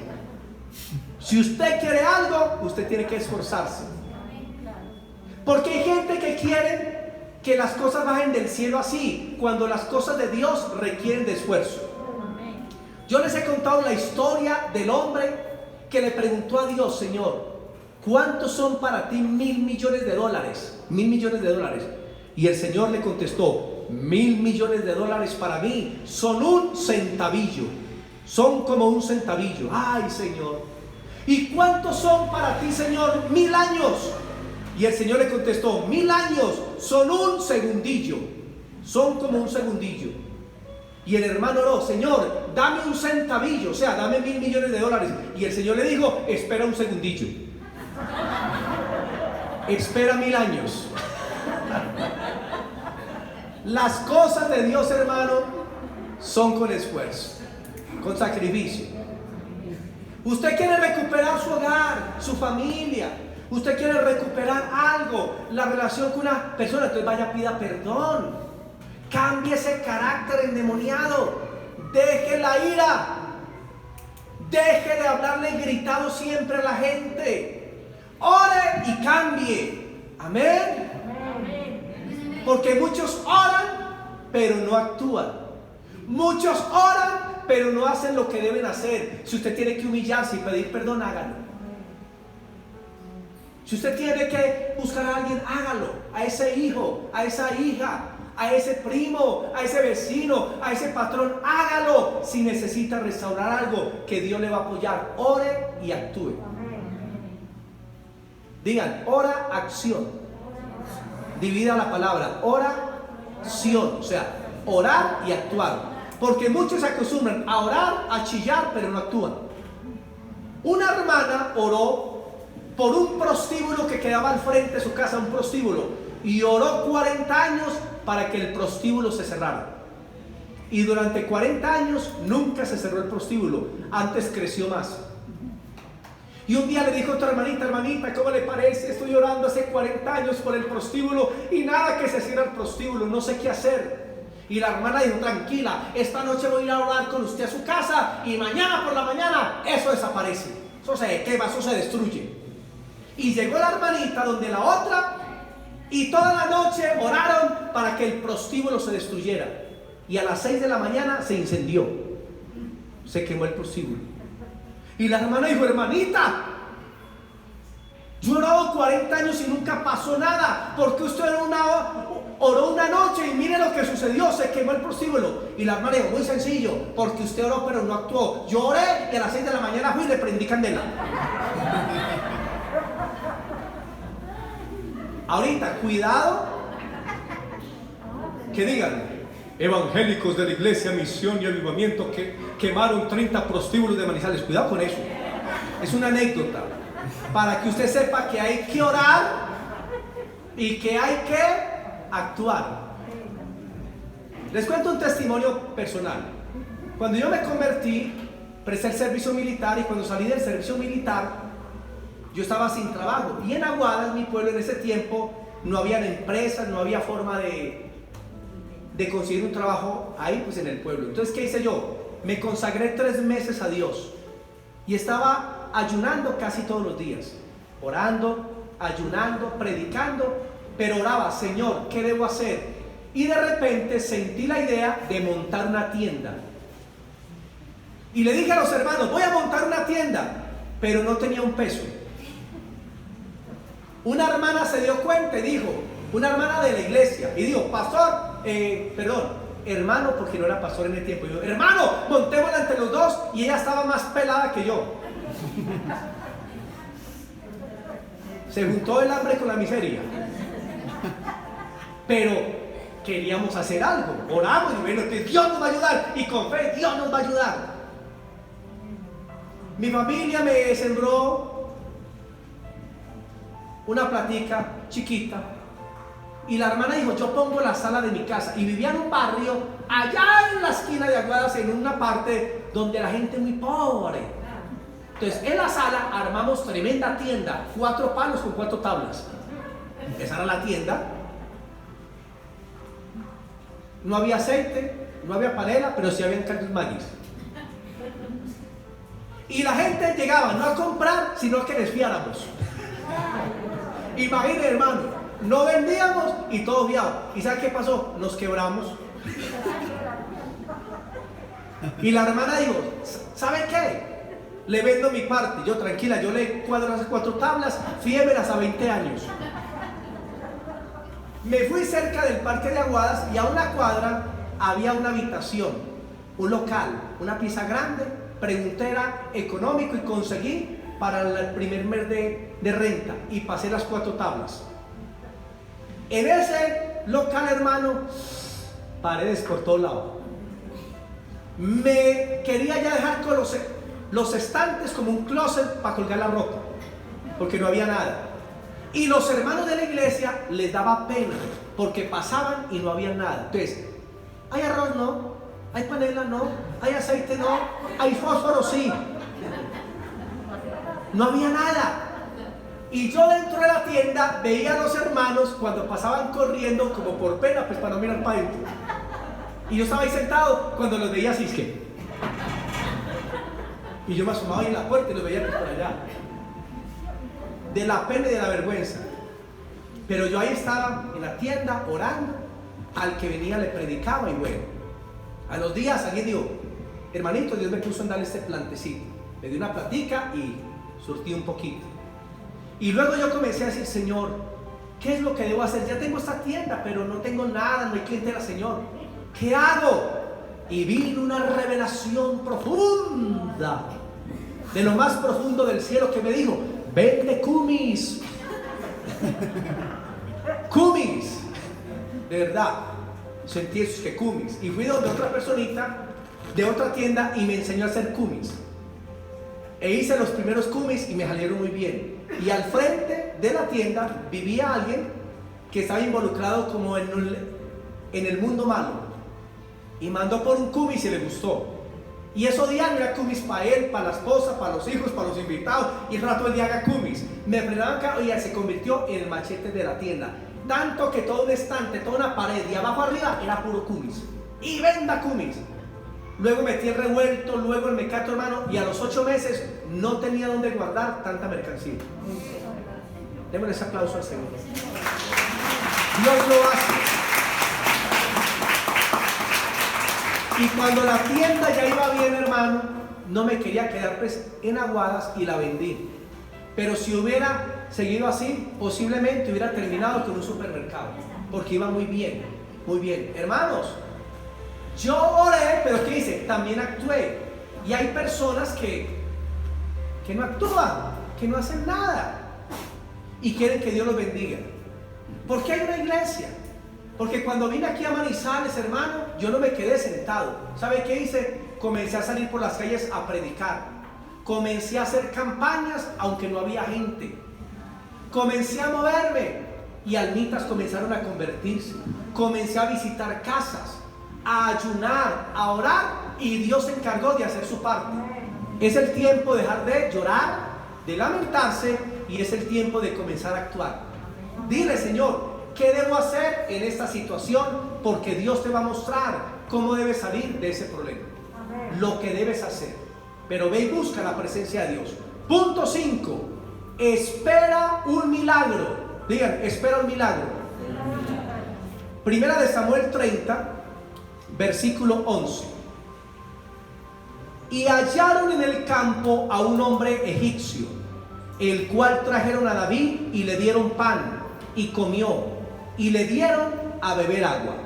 Si usted quiere algo, usted tiene que esforzarse. Porque hay gente que quiere que las cosas bajen del cielo así, cuando las cosas de Dios requieren de esfuerzo. Yo les he contado la historia del hombre que le preguntó a Dios, Señor, ¿cuántos son para ti 1.000 millones de dólares? 1.000 millones de dólares. Y el Señor le contestó, 1.000 millones de dólares para mí son un centavillo. Son como un centavillo. Ay, Señor. ¿Y cuántos son para ti, Señor? 1.000 años. Y el Señor le contestó, 1.000 años son un segundillo. Son como un segundillo. Y el hermano oró, Señor, dame un centavillo, o sea, dame 1.000 millones de dólares. Y el Señor le dijo, espera un segundillo. Espera 1.000 años. Las cosas de Dios, hermano, son con esfuerzo, con sacrificio. Usted quiere recuperar su hogar, su familia. Usted quiere recuperar algo, la relación con una persona, entonces vaya, pida perdón. Cambie ese carácter endemoniado. Deje la ira. Deje de hablarle gritado siempre a la gente. Ore y cambie. Amén. Porque muchos oran, pero no actúan. Muchos oran, pero no hacen lo que deben hacer. Si usted tiene que humillarse y pedir perdón, hágalo. Si usted tiene que buscar a alguien, hágalo. A ese hijo, a esa hija, a ese primo, a ese vecino, a ese patrón, hágalo. Si necesita restaurar algo, que Dios le va a apoyar, ore y actúe. Digan, ora, acción. Divida la palabra, oración, o sea, orar y actuar. Porque muchos se acostumbran a orar, a chillar, pero no actúan. Una hermana oró por un prostíbulo que quedaba al frente de su casa, un prostíbulo, y oró 40 años para que el prostíbulo se cerrara. Y durante 40 años nunca se cerró el prostíbulo, antes creció más. Y un día le dijo a otra hermanita, hermanita, ¿cómo le parece? Estoy orando hace 40 años por el prostíbulo y nada que se cierra el prostíbulo, no sé qué hacer. Y la hermana dijo, tranquila, esta noche voy a ir a orar con usted a su casa y mañana por la mañana eso desaparece, eso se quema, eso se destruye. Y llegó la hermanita donde la otra y toda la noche oraron para que el prostíbulo se destruyera. Y a las 6 de la mañana se incendió, se quemó el prostíbulo. Y la hermana dijo, hermanita, yo he orado 40 años y nunca pasó nada. ¿Por qué usted oró una noche y mire lo que sucedió? Se quemó el prostíbulo. Y la hermana dijo, muy sencillo, porque usted oró pero no actuó. Yo oré y a las 6 de la mañana fui y le prendí candela. Ahorita, cuidado que digan, evangélicos de la iglesia Misión y Avivamiento que quemaron 30 prostíbulos de Manizales. Cuidado con eso. Es una anécdota para que usted sepa que hay que orar y que hay que actuar. Les cuento un testimonio personal. Cuando yo me convertí, presté el servicio militar, y cuando salí del servicio militar, yo estaba sin trabajo. Y en Aguadas, mi pueblo, en ese tiempo no había empresas, no había forma de conseguir un trabajo ahí, pues en el pueblo. Entonces, ¿qué hice yo? Me consagré 3 meses a Dios y estaba ayunando casi todos los días, orando, ayunando, predicando, pero oraba: Señor, ¿qué debo hacer? Y de repente sentí la idea de montar una tienda. Y le dije a los hermanos: voy a montar una tienda, pero no tenía un peso. Una hermana se dio cuenta y dijo, una hermana de la iglesia, y dijo: pastor, hermano, porque no era pastor en el tiempo. Y yo: hermano, montémosla entre los dos. Y ella estaba más pelada que yo. Se juntó el hambre con la miseria. Pero queríamos hacer algo. Oramos y bueno, que Dios nos va a ayudar. Y con fe, Dios nos va a ayudar. Mi familia me sembró una platica chiquita. Y la hermana dijo: yo pongo la sala de mi casa. Y vivía en un barrio allá en la esquina de Aguadas, en una parte donde la gente es muy pobre. Entonces en la sala armamos tremenda tienda, 4 palos con 4 tablas. Esa era la tienda. No había aceite, no había panela, pero sí habían caldos maíz. Y la gente llegaba no a comprar, sino a que les fiáramos. Imagínense, hermano, no vendíamos y todo viado. ¿Y sabe qué pasó? Nos quebramos. Y la hermana dijo: ¿sabe qué? Le vendo mi parte. Yo: tranquila, yo le cuadro las 4 tablas, fíemelas a 20 años. Me fui cerca del parque de Aguadas y a una cuadra había una habitación, un local, una pieza grande. Pregunté, era económico, y conseguí para el primer mes de renta, y pasé las 4 tablas. En ese local, hermano, paredes por todos lados. Me quería ya dejar con los estantes como un closet para colgar la ropa, porque no había nada. Y los hermanos de la iglesia les daba pena, porque pasaban y no había nada. Entonces, ¿hay arroz? No. ¿Hay panela? No. ¿Hay aceite? No. ¿Hay fósforo? Sí. No había nada. Y yo dentro de la tienda veía a los hermanos cuando pasaban corriendo, como por pena, pues para no mirar para adentro. Y yo estaba ahí sentado cuando los veía así, es que... Y yo me asomaba ahí en la puerta y los veía pues por allá. De la pena y de la vergüenza. Pero yo ahí estaba en la tienda orando. Al que venía le predicaba, y bueno, a los días alguien dijo: hermanito, Dios me puso en darle este plantecito. Me dio una platica y surtí un poquito. Y luego yo comencé a decir: Señor, ¿qué es lo que debo hacer? Ya tengo esta tienda, pero no tengo nada, no hay clientela, Señor. ¿Qué hago? Y vino una revelación profunda, de lo más profundo del cielo, que me dijo: vende kumis. Kumis. De verdad, sentí eso, que kumis. Y fui donde otra personita de otra tienda y me enseñó a hacer kumis. E hice los primeros kumis y me salieron muy bien. Y al frente de la tienda vivía alguien que estaba involucrado como en el mundo malo. Y mandó por un kumis y le gustó. Y eso diario era kumis para él, para la esposa, para los hijos, para los invitados. Y el rato el día haga kumis. Me frenaban acá y se convirtió en el machete de la tienda. Tanto que todo un estante, toda una pared de abajo arriba era puro kumis. Y venda kumis. Luego metí el revuelto, luego el mecato, hermano. Y a los 8 meses no tenía dónde guardar tanta mercancía. Démosle ese aplauso al Señor. Dios lo hace. Y cuando la tienda ya iba bien, hermano, no me quería quedar pues en Aguadas y la vendí. Pero si hubiera seguido así, posiblemente hubiera terminado con un supermercado, porque iba muy bien, muy bien. Hermanos, yo oré, pero ¿qué hice? También actué. Y hay personas que no actúan, que no hacen nada y quieren que Dios los bendiga. ¿Por qué hay una iglesia? Porque cuando vine aquí a Manizales, hermano, yo no me quedé sentado. ¿Sabe qué hice? Comencé a salir por las calles a predicar. Comencé a hacer campañas aunque no había gente. Comencé a moverme y almitas comenzaron a convertirse. Comencé a visitar casas, a ayunar, a orar, y Dios se encargó de hacer su parte. Es el tiempo de dejar de llorar, de lamentarse, y es el tiempo de comenzar a actuar. Dile: Señor, ¿qué debo hacer en esta situación? Porque Dios te va a mostrar cómo debes salir de ese problema, lo que debes hacer. Pero ve y busca la presencia de Dios. Punto 5. Espera un milagro. Digan: espera un milagro. Primera de Samuel 30, versículo 11. Y hallaron en el campo a un hombre egipcio, el cual trajeron a David y le dieron pan, y comió, y le dieron a beber agua.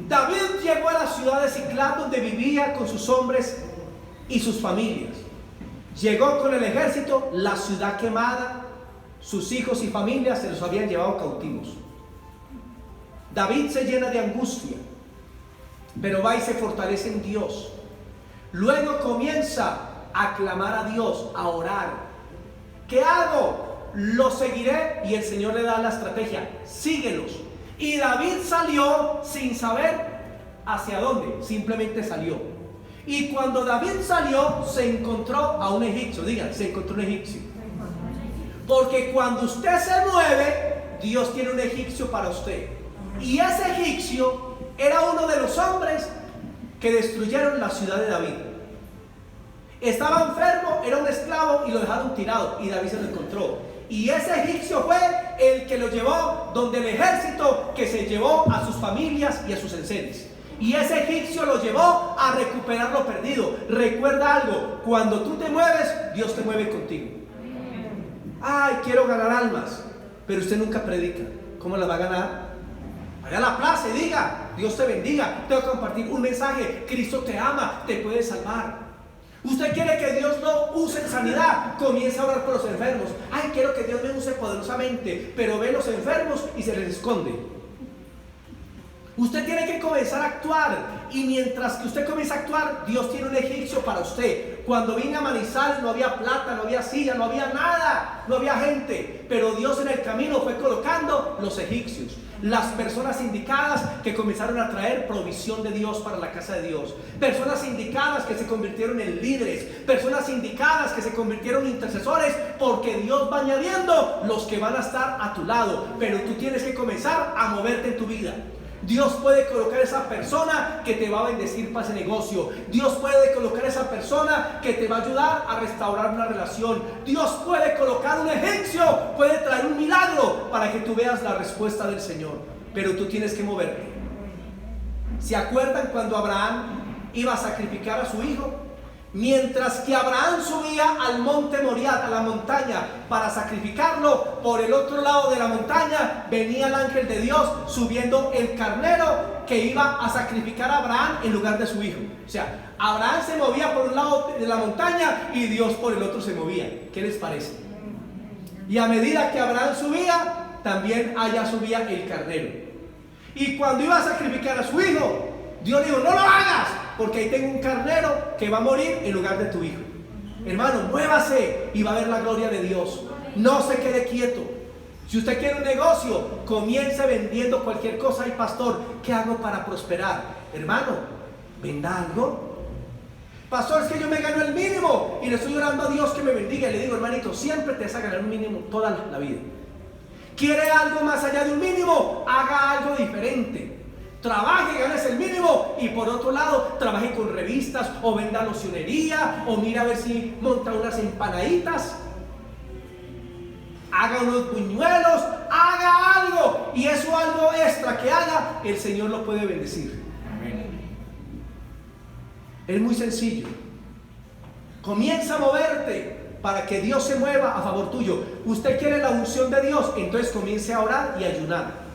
David llegó a la ciudad de Siclag, donde vivía con sus hombres y sus familias. Llegó con el ejército, la ciudad quemada, sus hijos y familias se los habían llevado cautivos. David se llena de angustia, pero va y se fortalece en Dios. Luego comienza a clamar a Dios, a orar. ¿Qué hago? Los seguiré. Y el Señor le da la estrategia: síguelos. Y David salió sin saber hacia dónde, simplemente salió. Y cuando David salió, se encontró a un egipcio. Digan: se encontró un egipcio. Porque cuando usted se mueve, Dios tiene un egipcio para usted. Y ese egipcio era uno de los hombres que destruyeron la ciudad de David. Estaba enfermo, era un esclavo, y lo dejaron tirado, y David se lo encontró. Y ese egipcio fue el que lo llevó donde el ejército, que se llevó a sus familias y a sus enseres. Y ese egipcio lo llevó a recuperar lo perdido. Recuerda algo: cuando tú te mueves, Dios te mueve contigo. Ay, quiero ganar almas, pero usted nunca predica. ¿Cómo las va a ganar? Vaya a la plaza y diga: Dios te bendiga, tengo que compartir un mensaje, Cristo te ama, te puede salvar. Usted quiere que Dios lo use en sanidad, comienza a orar por los enfermos. Ay, quiero que Dios me use poderosamente, pero ve los enfermos y se les esconde. Usted tiene que comenzar a actuar, y mientras que usted comienza a actuar, Dios tiene un egipcio para usted. Cuando vine a Manizales no había plata, no había silla, no había nada, no había gente, pero Dios en el camino fue colocando los egipcios, las personas indicadas que comenzaron a traer provisión de Dios para la casa de Dios, personas indicadas que se convirtieron en líderes, personas indicadas que se convirtieron en intercesores, porque Dios va añadiendo los que van a estar a tu lado. Pero tú tienes que comenzar a moverte en tu vida. Dios puede colocar esa persona que te va a bendecir para ese negocio. Dios puede colocar esa persona que te va a ayudar a restaurar una relación. Dios puede colocar un egipcio, puede traer un milagro para que tú veas la respuesta del Señor. Pero tú tienes que moverte. ¿Se acuerdan cuando Abraham iba a sacrificar a su hijo? Mientras que Abraham subía al monte Moriah, a la montaña, para sacrificarlo, por el otro lado de la montaña venía el ángel de Dios subiendo el carnero que iba a sacrificar a Abraham en lugar de su hijo. O sea, Abraham se movía por un lado de la montaña y Dios por el otro se movía. ¿Qué les parece? Y a medida que Abraham subía, también allá subía el carnero. Y cuando iba a sacrificar a su hijo, Dios dijo: no lo hagas, porque ahí tengo un carnero que va a morir en lugar de tu hijo. Hermano, muévase y va a ver la gloria de Dios. No se quede quieto. Si usted quiere un negocio, comience vendiendo cualquier cosa. Y pastor, ¿qué hago para prosperar? Hermano, venda algo. Pastor, es que yo me gano el mínimo y le estoy orando a Dios que me bendiga. Y le digo: hermanito, siempre te vas a ganar un mínimo toda la vida. ¿Quiere algo más allá de un mínimo? Haga algo diferente. Trabaje, ganes el mínimo, y por otro lado trabaje con revistas, o venda locionería, o mira a ver si monta unas empanaditas, haga unos buñuelos, haga algo, y eso algo extra que haga, el Señor lo puede bendecir. Amén. Es muy sencillo. Comienza a moverte para que Dios se mueva a favor tuyo. Usted quiere la unción de Dios, entonces comience a orar y a ayunar.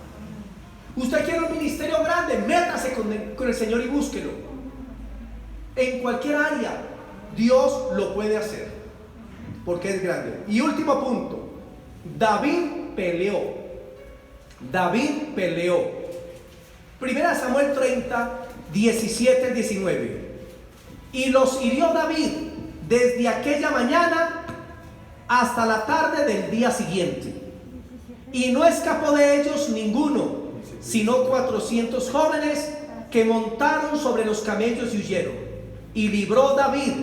Usted quiere un ministerio grande, métase con el Señor y búsquelo. En cualquier área, Dios lo puede hacer, porque es grande. Y último punto: David peleó. David peleó. Primera Samuel 30, 17 al 19. Y los hirió David desde aquella mañana hasta la tarde del día siguiente. Y no escapó de ellos ninguno, sino 400 jóvenes que montaron sobre los camellos y huyeron. Y libró David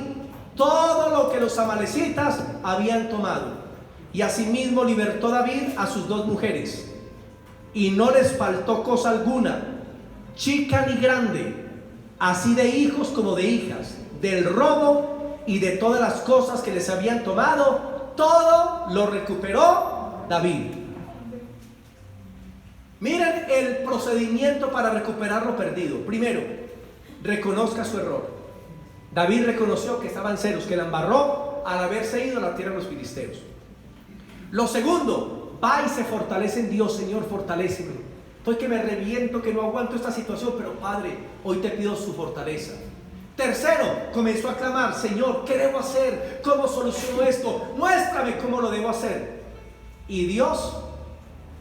todo lo que los amalecitas habían tomado. Y asimismo libertó David a sus 2 mujeres. Y no les faltó cosa alguna, chica ni grande, así de hijos como de hijas, del robo y de todas las cosas que les habían tomado, todo lo recuperó David. Miren el procedimiento para recuperar lo perdido. Primero, reconozca su error. David reconoció que estaban celos, que la embarró al haberse ido a la tierra de los filisteos. Lo segundo, va y se fortalece en Dios. Señor, fortaléceme. Estoy que me reviento, que no aguanto esta situación, pero Padre, hoy te pido su fortaleza. Tercero, comenzó a clamar: Señor, ¿qué debo hacer? ¿Cómo soluciono esto? Muéstrame cómo lo debo hacer. Y Dios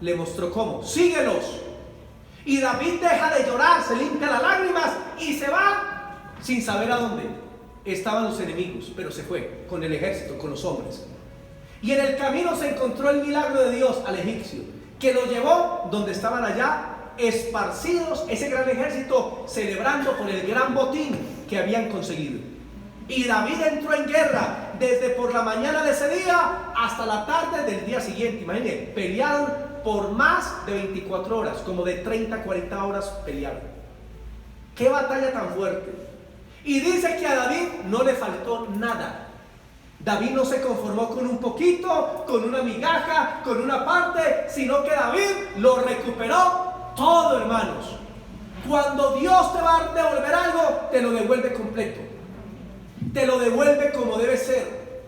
le mostró cómo. Síguelos. Y David deja de llorar, se limpia las lágrimas y se va sin saber a dónde estaban los enemigos, pero se fue con el ejército, con los hombres. Y en el camino se encontró el milagro de Dios al egipcio, que lo llevó donde estaban allá esparcidos ese gran ejército, celebrando por el gran botín que habían conseguido. Y David entró en guerra desde por la mañana de ese día hasta la tarde del día siguiente. Imagínense, pelearon por más de 24 horas, como de 30 a 40 horas pelearon. Qué batalla tan fuerte. Y dice que a David no le faltó nada. David no se conformó con un poquito, con una migaja, con una parte, sino que David lo recuperó todo, hermanos. Cuando Dios te va a devolver algo, te lo devuelve completo. Te lo devuelve como debe ser.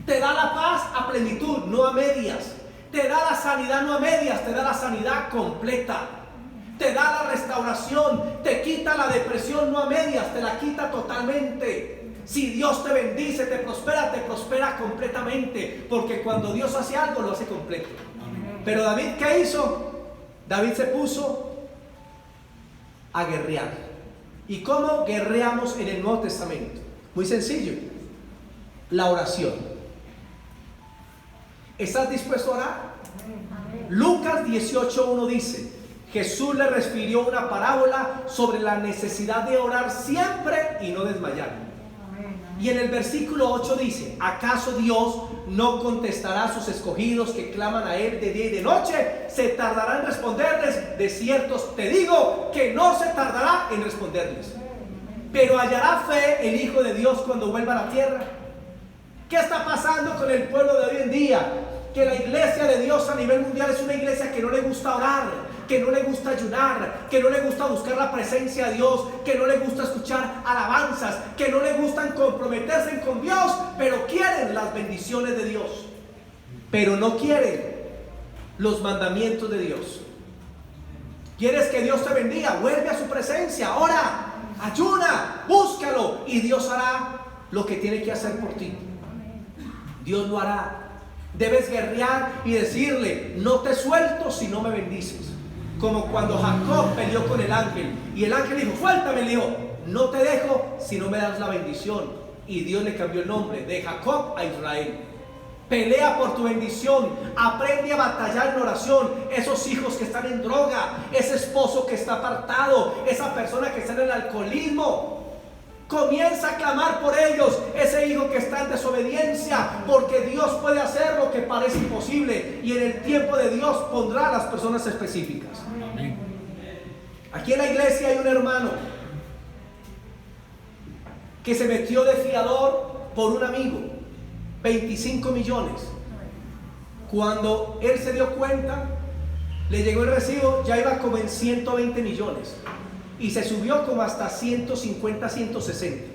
Te da la paz a plenitud, no a medias. Te da la sanidad no a medias, te da la sanidad completa. Te da la restauración, te quita la depresión no a medias, te la quita totalmente. Si Dios te bendice, te prospera completamente, porque cuando Dios hace algo, lo hace completo. Pero David, ¿qué hizo? David se puso a guerrear. ¿Y cómo guerreamos en el Nuevo Testamento? Muy sencillo: la oración. ¿Estás dispuesto a orar? Lucas 18:1 dice: Jesús le refirió una parábola sobre la necesidad de orar siempre y no desmayar. Y en el versículo 8 dice: ¿acaso Dios no contestará a sus escogidos que claman a Él de día y de noche? ¿Se tardará en responderles? De cierto te digo que no se tardará en responderles. Pero hallará fe el Hijo de Dios cuando vuelva a la tierra. ¿Qué está pasando con el pueblo de hoy en día? Que la iglesia de Dios a nivel mundial es una iglesia que no le gusta orar, que no le gusta ayunar, que no le gusta buscar la presencia de Dios, que no le gusta escuchar alabanzas, que no le gustan comprometerse con Dios, pero quieren las bendiciones de Dios, pero no quieren los mandamientos de Dios. ¿Quieres que Dios te bendiga? Vuelve a su presencia, ora, ayuna, búscalo, y Dios hará lo que tiene que hacer por ti. Dios lo hará. Debes guerrear y decirle: no te suelto si no me bendices. Como cuando Jacob peleó con el ángel y el ángel dijo: suéltame. Le dijo: no te dejo si no me das la bendición. Y Dios le cambió el nombre de Jacob a Israel. Pelea por tu bendición. Aprende a batallar en oración. Esos hijos que están en droga, ese esposo que está apartado, esa persona que está en el alcoholismo, comienza a clamar por ellos. Ese hijo que está en desobediencia, porque Dios puede hacer lo que parece imposible, y en el tiempo de Dios pondrá a las personas específicas. Amén. Aquí en la iglesia hay un hermano que se metió de fiador por un amigo, 25 millones. Cuando él se dio cuenta, le llegó el recibo, ya iba como en 120 millones. Y se subió como hasta 150, 160.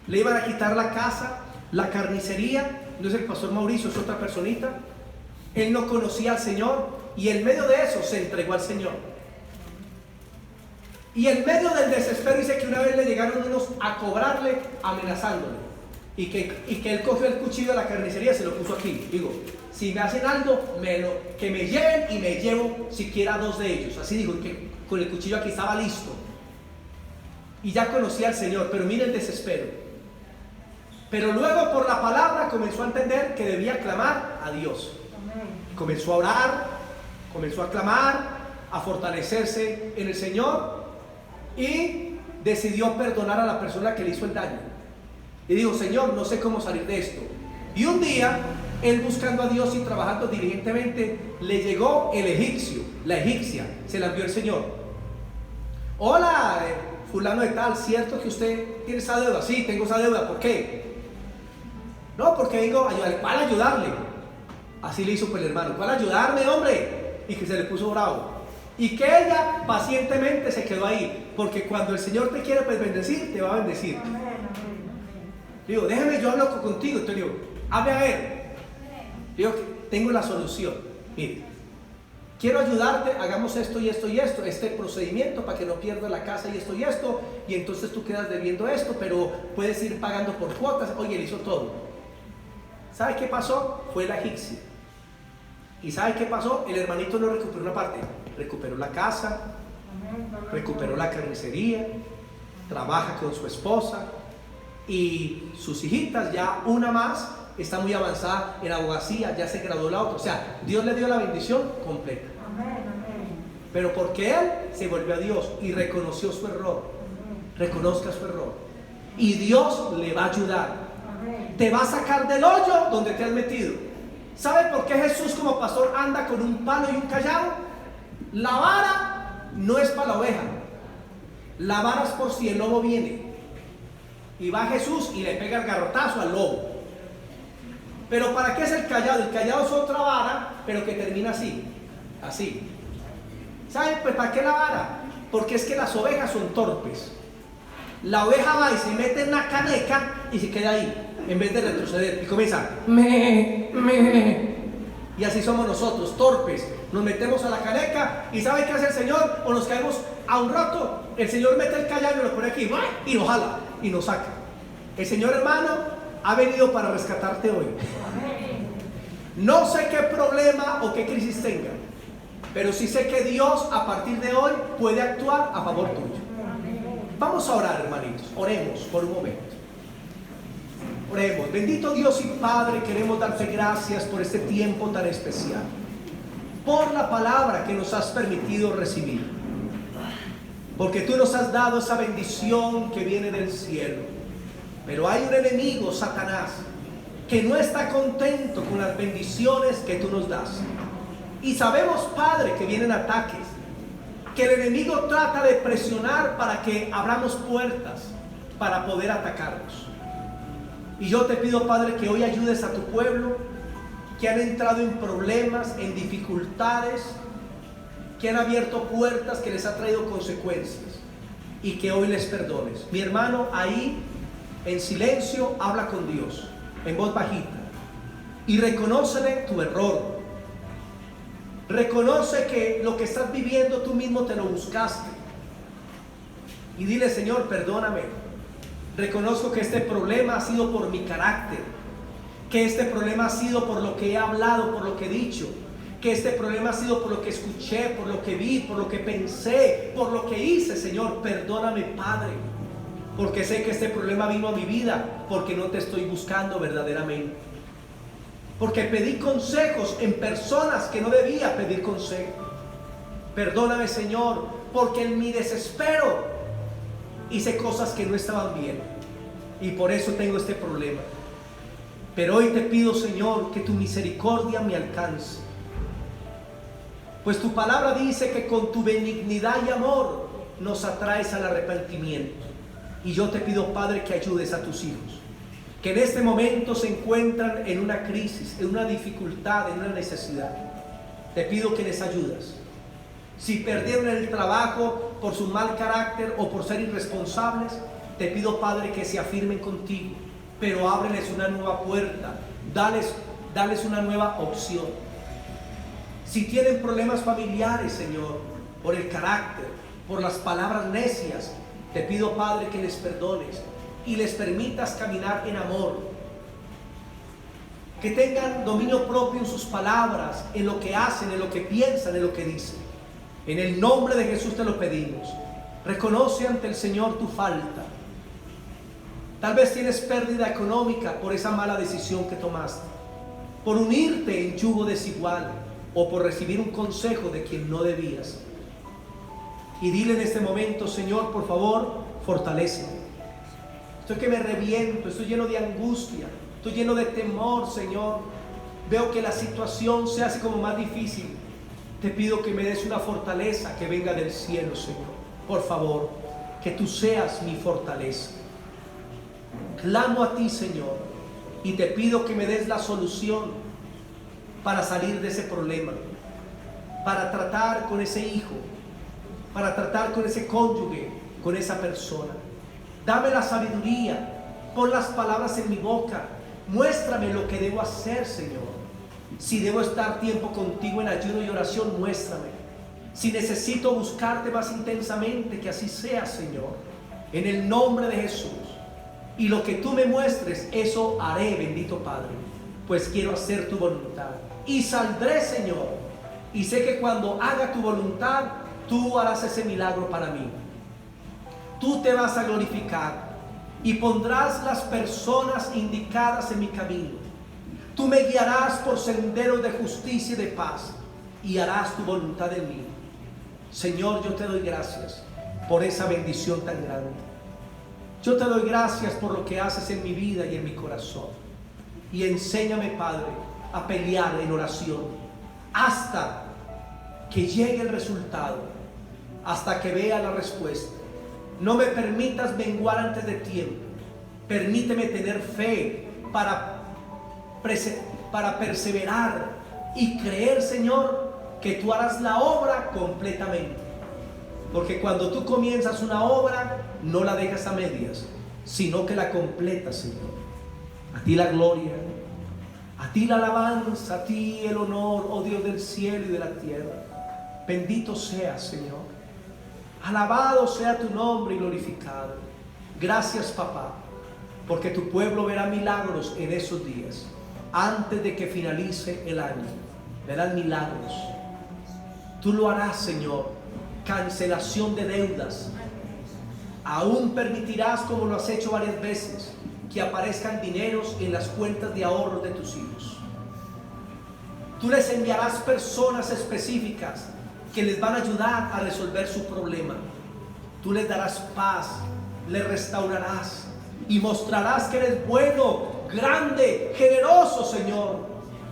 Le iban a quitar la casa, la carnicería. No es el pastor Mauricio, es otra personita. Él no conocía al Señor, y en medio de eso se entregó al Señor. Y en medio del desespero, dice que una vez le llegaron unos a cobrarle, amenazándole. Y que él cogió el cuchillo de la carnicería y se lo puso aquí. Digo: si me hacen algo, que me lleven y me llevo siquiera 2 de ellos. Así dijo, que con el cuchillo aquí estaba listo. y ya conocía al Señor, pero mire el desespero. Pero luego por la palabra comenzó a entender que debía clamar a Dios. Comenzó a orar, comenzó a clamar, a fortalecerse en el Señor y decidió perdonar a la persona que le hizo el daño. Y dijo: Señor, no sé cómo salir de esto. Y un día, él buscando a Dios y trabajando diligentemente, le llegó el egipcio, la egipcia, se la envió el Señor. Hola, fulano de tal, ¿cierto que usted tiene esa deuda? Sí, tengo esa deuda. ¿Por qué? No, porque vengo a ayudarle. ¿Cuál ayudarle? Así le hizo pues el hermano: ¿cuál ayudarme, hombre? Y que se le puso bravo. Y que ella pacientemente se quedó ahí, porque cuando el Señor te quiere pues bendecir, te va a bendecir. Digo: déjeme, yo hablo contigo. Entonces digo: hable a ver. Digo: tengo la solución. Mire, quiero ayudarte, hagamos esto y esto y esto, este procedimiento para que no pierdas la casa y esto, y entonces tú quedas debiendo esto, pero puedes ir pagando por cuotas. Oye, él hizo todo. ¿Sabe qué pasó? Fue la egipcia. ¿Y sabe qué pasó? El hermanito no recuperó una parte, recuperó la casa, recuperó la carnicería, trabaja con su esposa y sus hijitas, ya una más está muy avanzada en abogacía, ya se graduó la otra. O sea, Dios le dio la bendición completa. Pero porque él se volvió a Dios y reconoció su error. Reconozca su error y Dios le va a ayudar. Te va a sacar del hoyo donde te has metido. ¿Sabe por qué Jesús como pastor anda con un palo y un callado? La vara no es para la oveja. La vara es por si el lobo viene. Y va Jesús y le pega el garrotazo al lobo. Pero ¿para qué es el callado? El callado es otra vara, pero que termina así. Así. ¿Saben pues para qué la vara? Porque es que las ovejas son torpes. La oveja va y se mete en la caneca y se queda ahí, en vez de retroceder. Y comienza, y así somos nosotros, torpes. Nos metemos a la caneca y ¿sabe qué hace el Señor? O nos caemos a un rato. El Señor mete el callado y lo pone aquí y nos jala y nos saca. El Señor, hermano, ha venido para rescatarte hoy. No sé qué problema o qué crisis tenga, pero sí sé que Dios a partir de hoy puede actuar a favor tuyo. Vamos a orar, hermanitos. Oremos por un momento. Oremos. Bendito Dios y Padre, queremos darte gracias por este tiempo tan especial, por la palabra que nos has permitido recibir, porque tú nos has dado esa bendición que viene del cielo. Pero hay un enemigo, Satanás, que no está contento con las bendiciones que tú nos das. Y sabemos, Padre, que vienen ataques, que el enemigo trata de presionar para que abramos puertas para poder atacarnos. Y yo te pido, Padre, que hoy ayudes a tu pueblo que han entrado en problemas, en dificultades, que han abierto puertas que les ha traído consecuencias, y que hoy les perdones. Mi hermano, ahí en silencio habla con Dios en voz bajita y reconócele tu error. Reconoce que lo que estás viviendo tú mismo te lo buscaste y dile: Señor, perdóname. Reconozco que este problema ha sido por mi carácter, que este problema ha sido por lo que he hablado, por lo que he dicho, que este problema ha sido por lo que escuché, por lo que vi, por lo que pensé, por lo que hice. Señor, perdóname, Padre, porque sé que este problema vino a mi vida porque no te estoy buscando verdaderamente, porque pedí consejos en personas que no debía pedir consejo. Perdóname, Señor, porque en mi desespero hice cosas que no estaban bien y por eso tengo este problema. Pero hoy te pido, Señor, que tu misericordia me alcance, pues tu palabra dice que con tu benignidad y amor nos atraes al arrepentimiento. Y yo te pido, Padre, que ayudes a tus hijos que en este momento se encuentran en una crisis, en una dificultad, en una necesidad. Te pido que les ayudes. Si perdieron el trabajo por su mal carácter o por ser irresponsables, te pido, Padre, que se afirmen contigo, pero ábreles una nueva puerta, dales una nueva opción. Si tienen problemas familiares, Señor, por el carácter, por las palabras necias, te pido, Padre, que les perdones y les permitas caminar en amor, que tengan dominio propio en sus palabras, en lo que hacen, en lo que piensan, en lo que dicen. En el nombre de Jesús te lo pedimos. Reconoce ante el Señor tu falta. Tal vez tienes pérdida económica por esa mala decisión que tomaste, por unirte en yugo desigual o por recibir un consejo de quien no debías. Y dile en este momento: Señor, por favor, fortaléceme. Estoy que me reviento, estoy lleno de angustia, estoy lleno de temor, Señor. Veo que la situación se hace como más difícil. Te pido que me des una fortaleza que venga del cielo, Señor. Por favor, que tú seas mi fortaleza. Clamo a ti, Señor, y te pido que me des la solución para salir de ese problema, para tratar con ese hijo, para tratar con ese cónyuge, con esa persona. Dame la sabiduría, pon las palabras en mi boca, muéstrame lo que debo hacer, Señor. Si debo estar tiempo contigo en ayuno y oración, muéstrame. Si necesito buscarte más intensamente, que así sea, Señor, en el nombre de Jesús. Y lo que tú me muestres, eso haré, bendito Padre, pues quiero hacer tu voluntad. Y saldré, Señor, y sé que cuando haga tu voluntad, tú harás ese milagro para mí. Tú te vas a glorificar y pondrás las personas indicadas en mi camino. Tú me guiarás por senderos de justicia y de paz, y harás tu voluntad en mí. Señor, yo te doy gracias por esa bendición tan grande. Yo te doy gracias por lo que haces en mi vida y en mi corazón. Y enséñame, Padre, a pelear en oración hasta que llegue el resultado, hasta que vea la respuesta. No me permitas menguar antes de tiempo. Permíteme tener fe para perseverar y creer, Señor, que tú harás la obra completamente. Porque cuando tú comienzas una obra, no la dejas a medias, sino que la completas, Señor. A ti la gloria, a ti la alabanza, a ti el honor, oh Dios del cielo y de la tierra. Bendito seas, Señor. Alabado sea tu nombre y glorificado. Gracias, papá, porque tu pueblo verá milagros en esos días. Antes de que finalice el año, verán milagros. Tú lo harás, Señor. Cancelación de deudas. Aún permitirás, como lo has hecho varias veces, que aparezcan dineros en las cuentas de ahorro de tus hijos. Tú les enviarás personas específicas que les van a ayudar a resolver su problema. Tú les darás paz, les restaurarás y mostrarás que eres bueno, grande, generoso, Señor,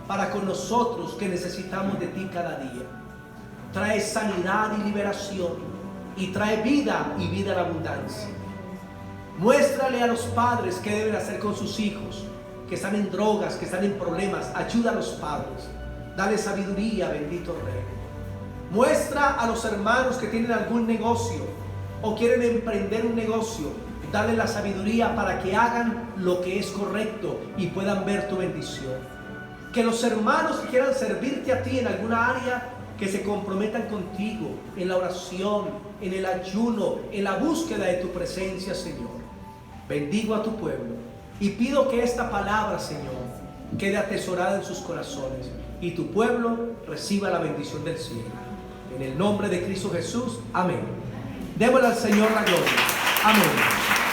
para con nosotros que necesitamos de ti cada día. Trae sanidad y liberación, y trae vida y vida en abundancia. Muéstrale a los padres qué deben hacer con sus hijos que están en drogas, que están en problemas. Ayuda a los padres, dale sabiduría, bendito Rey. Muestra a los hermanos que tienen algún negocio o quieren emprender un negocio, dale la sabiduría para que hagan lo que es correcto y puedan ver tu bendición. Que los hermanos que quieran servirte a ti en alguna área, que se comprometan contigo en la oración, en el ayuno, en la búsqueda de tu presencia, Señor. Bendigo a tu pueblo y pido que esta palabra, Señor, quede atesorada en sus corazones y tu pueblo reciba la bendición del cielo. En el nombre de Cristo Jesús, amén. Démosle al Señor la gloria. Amén.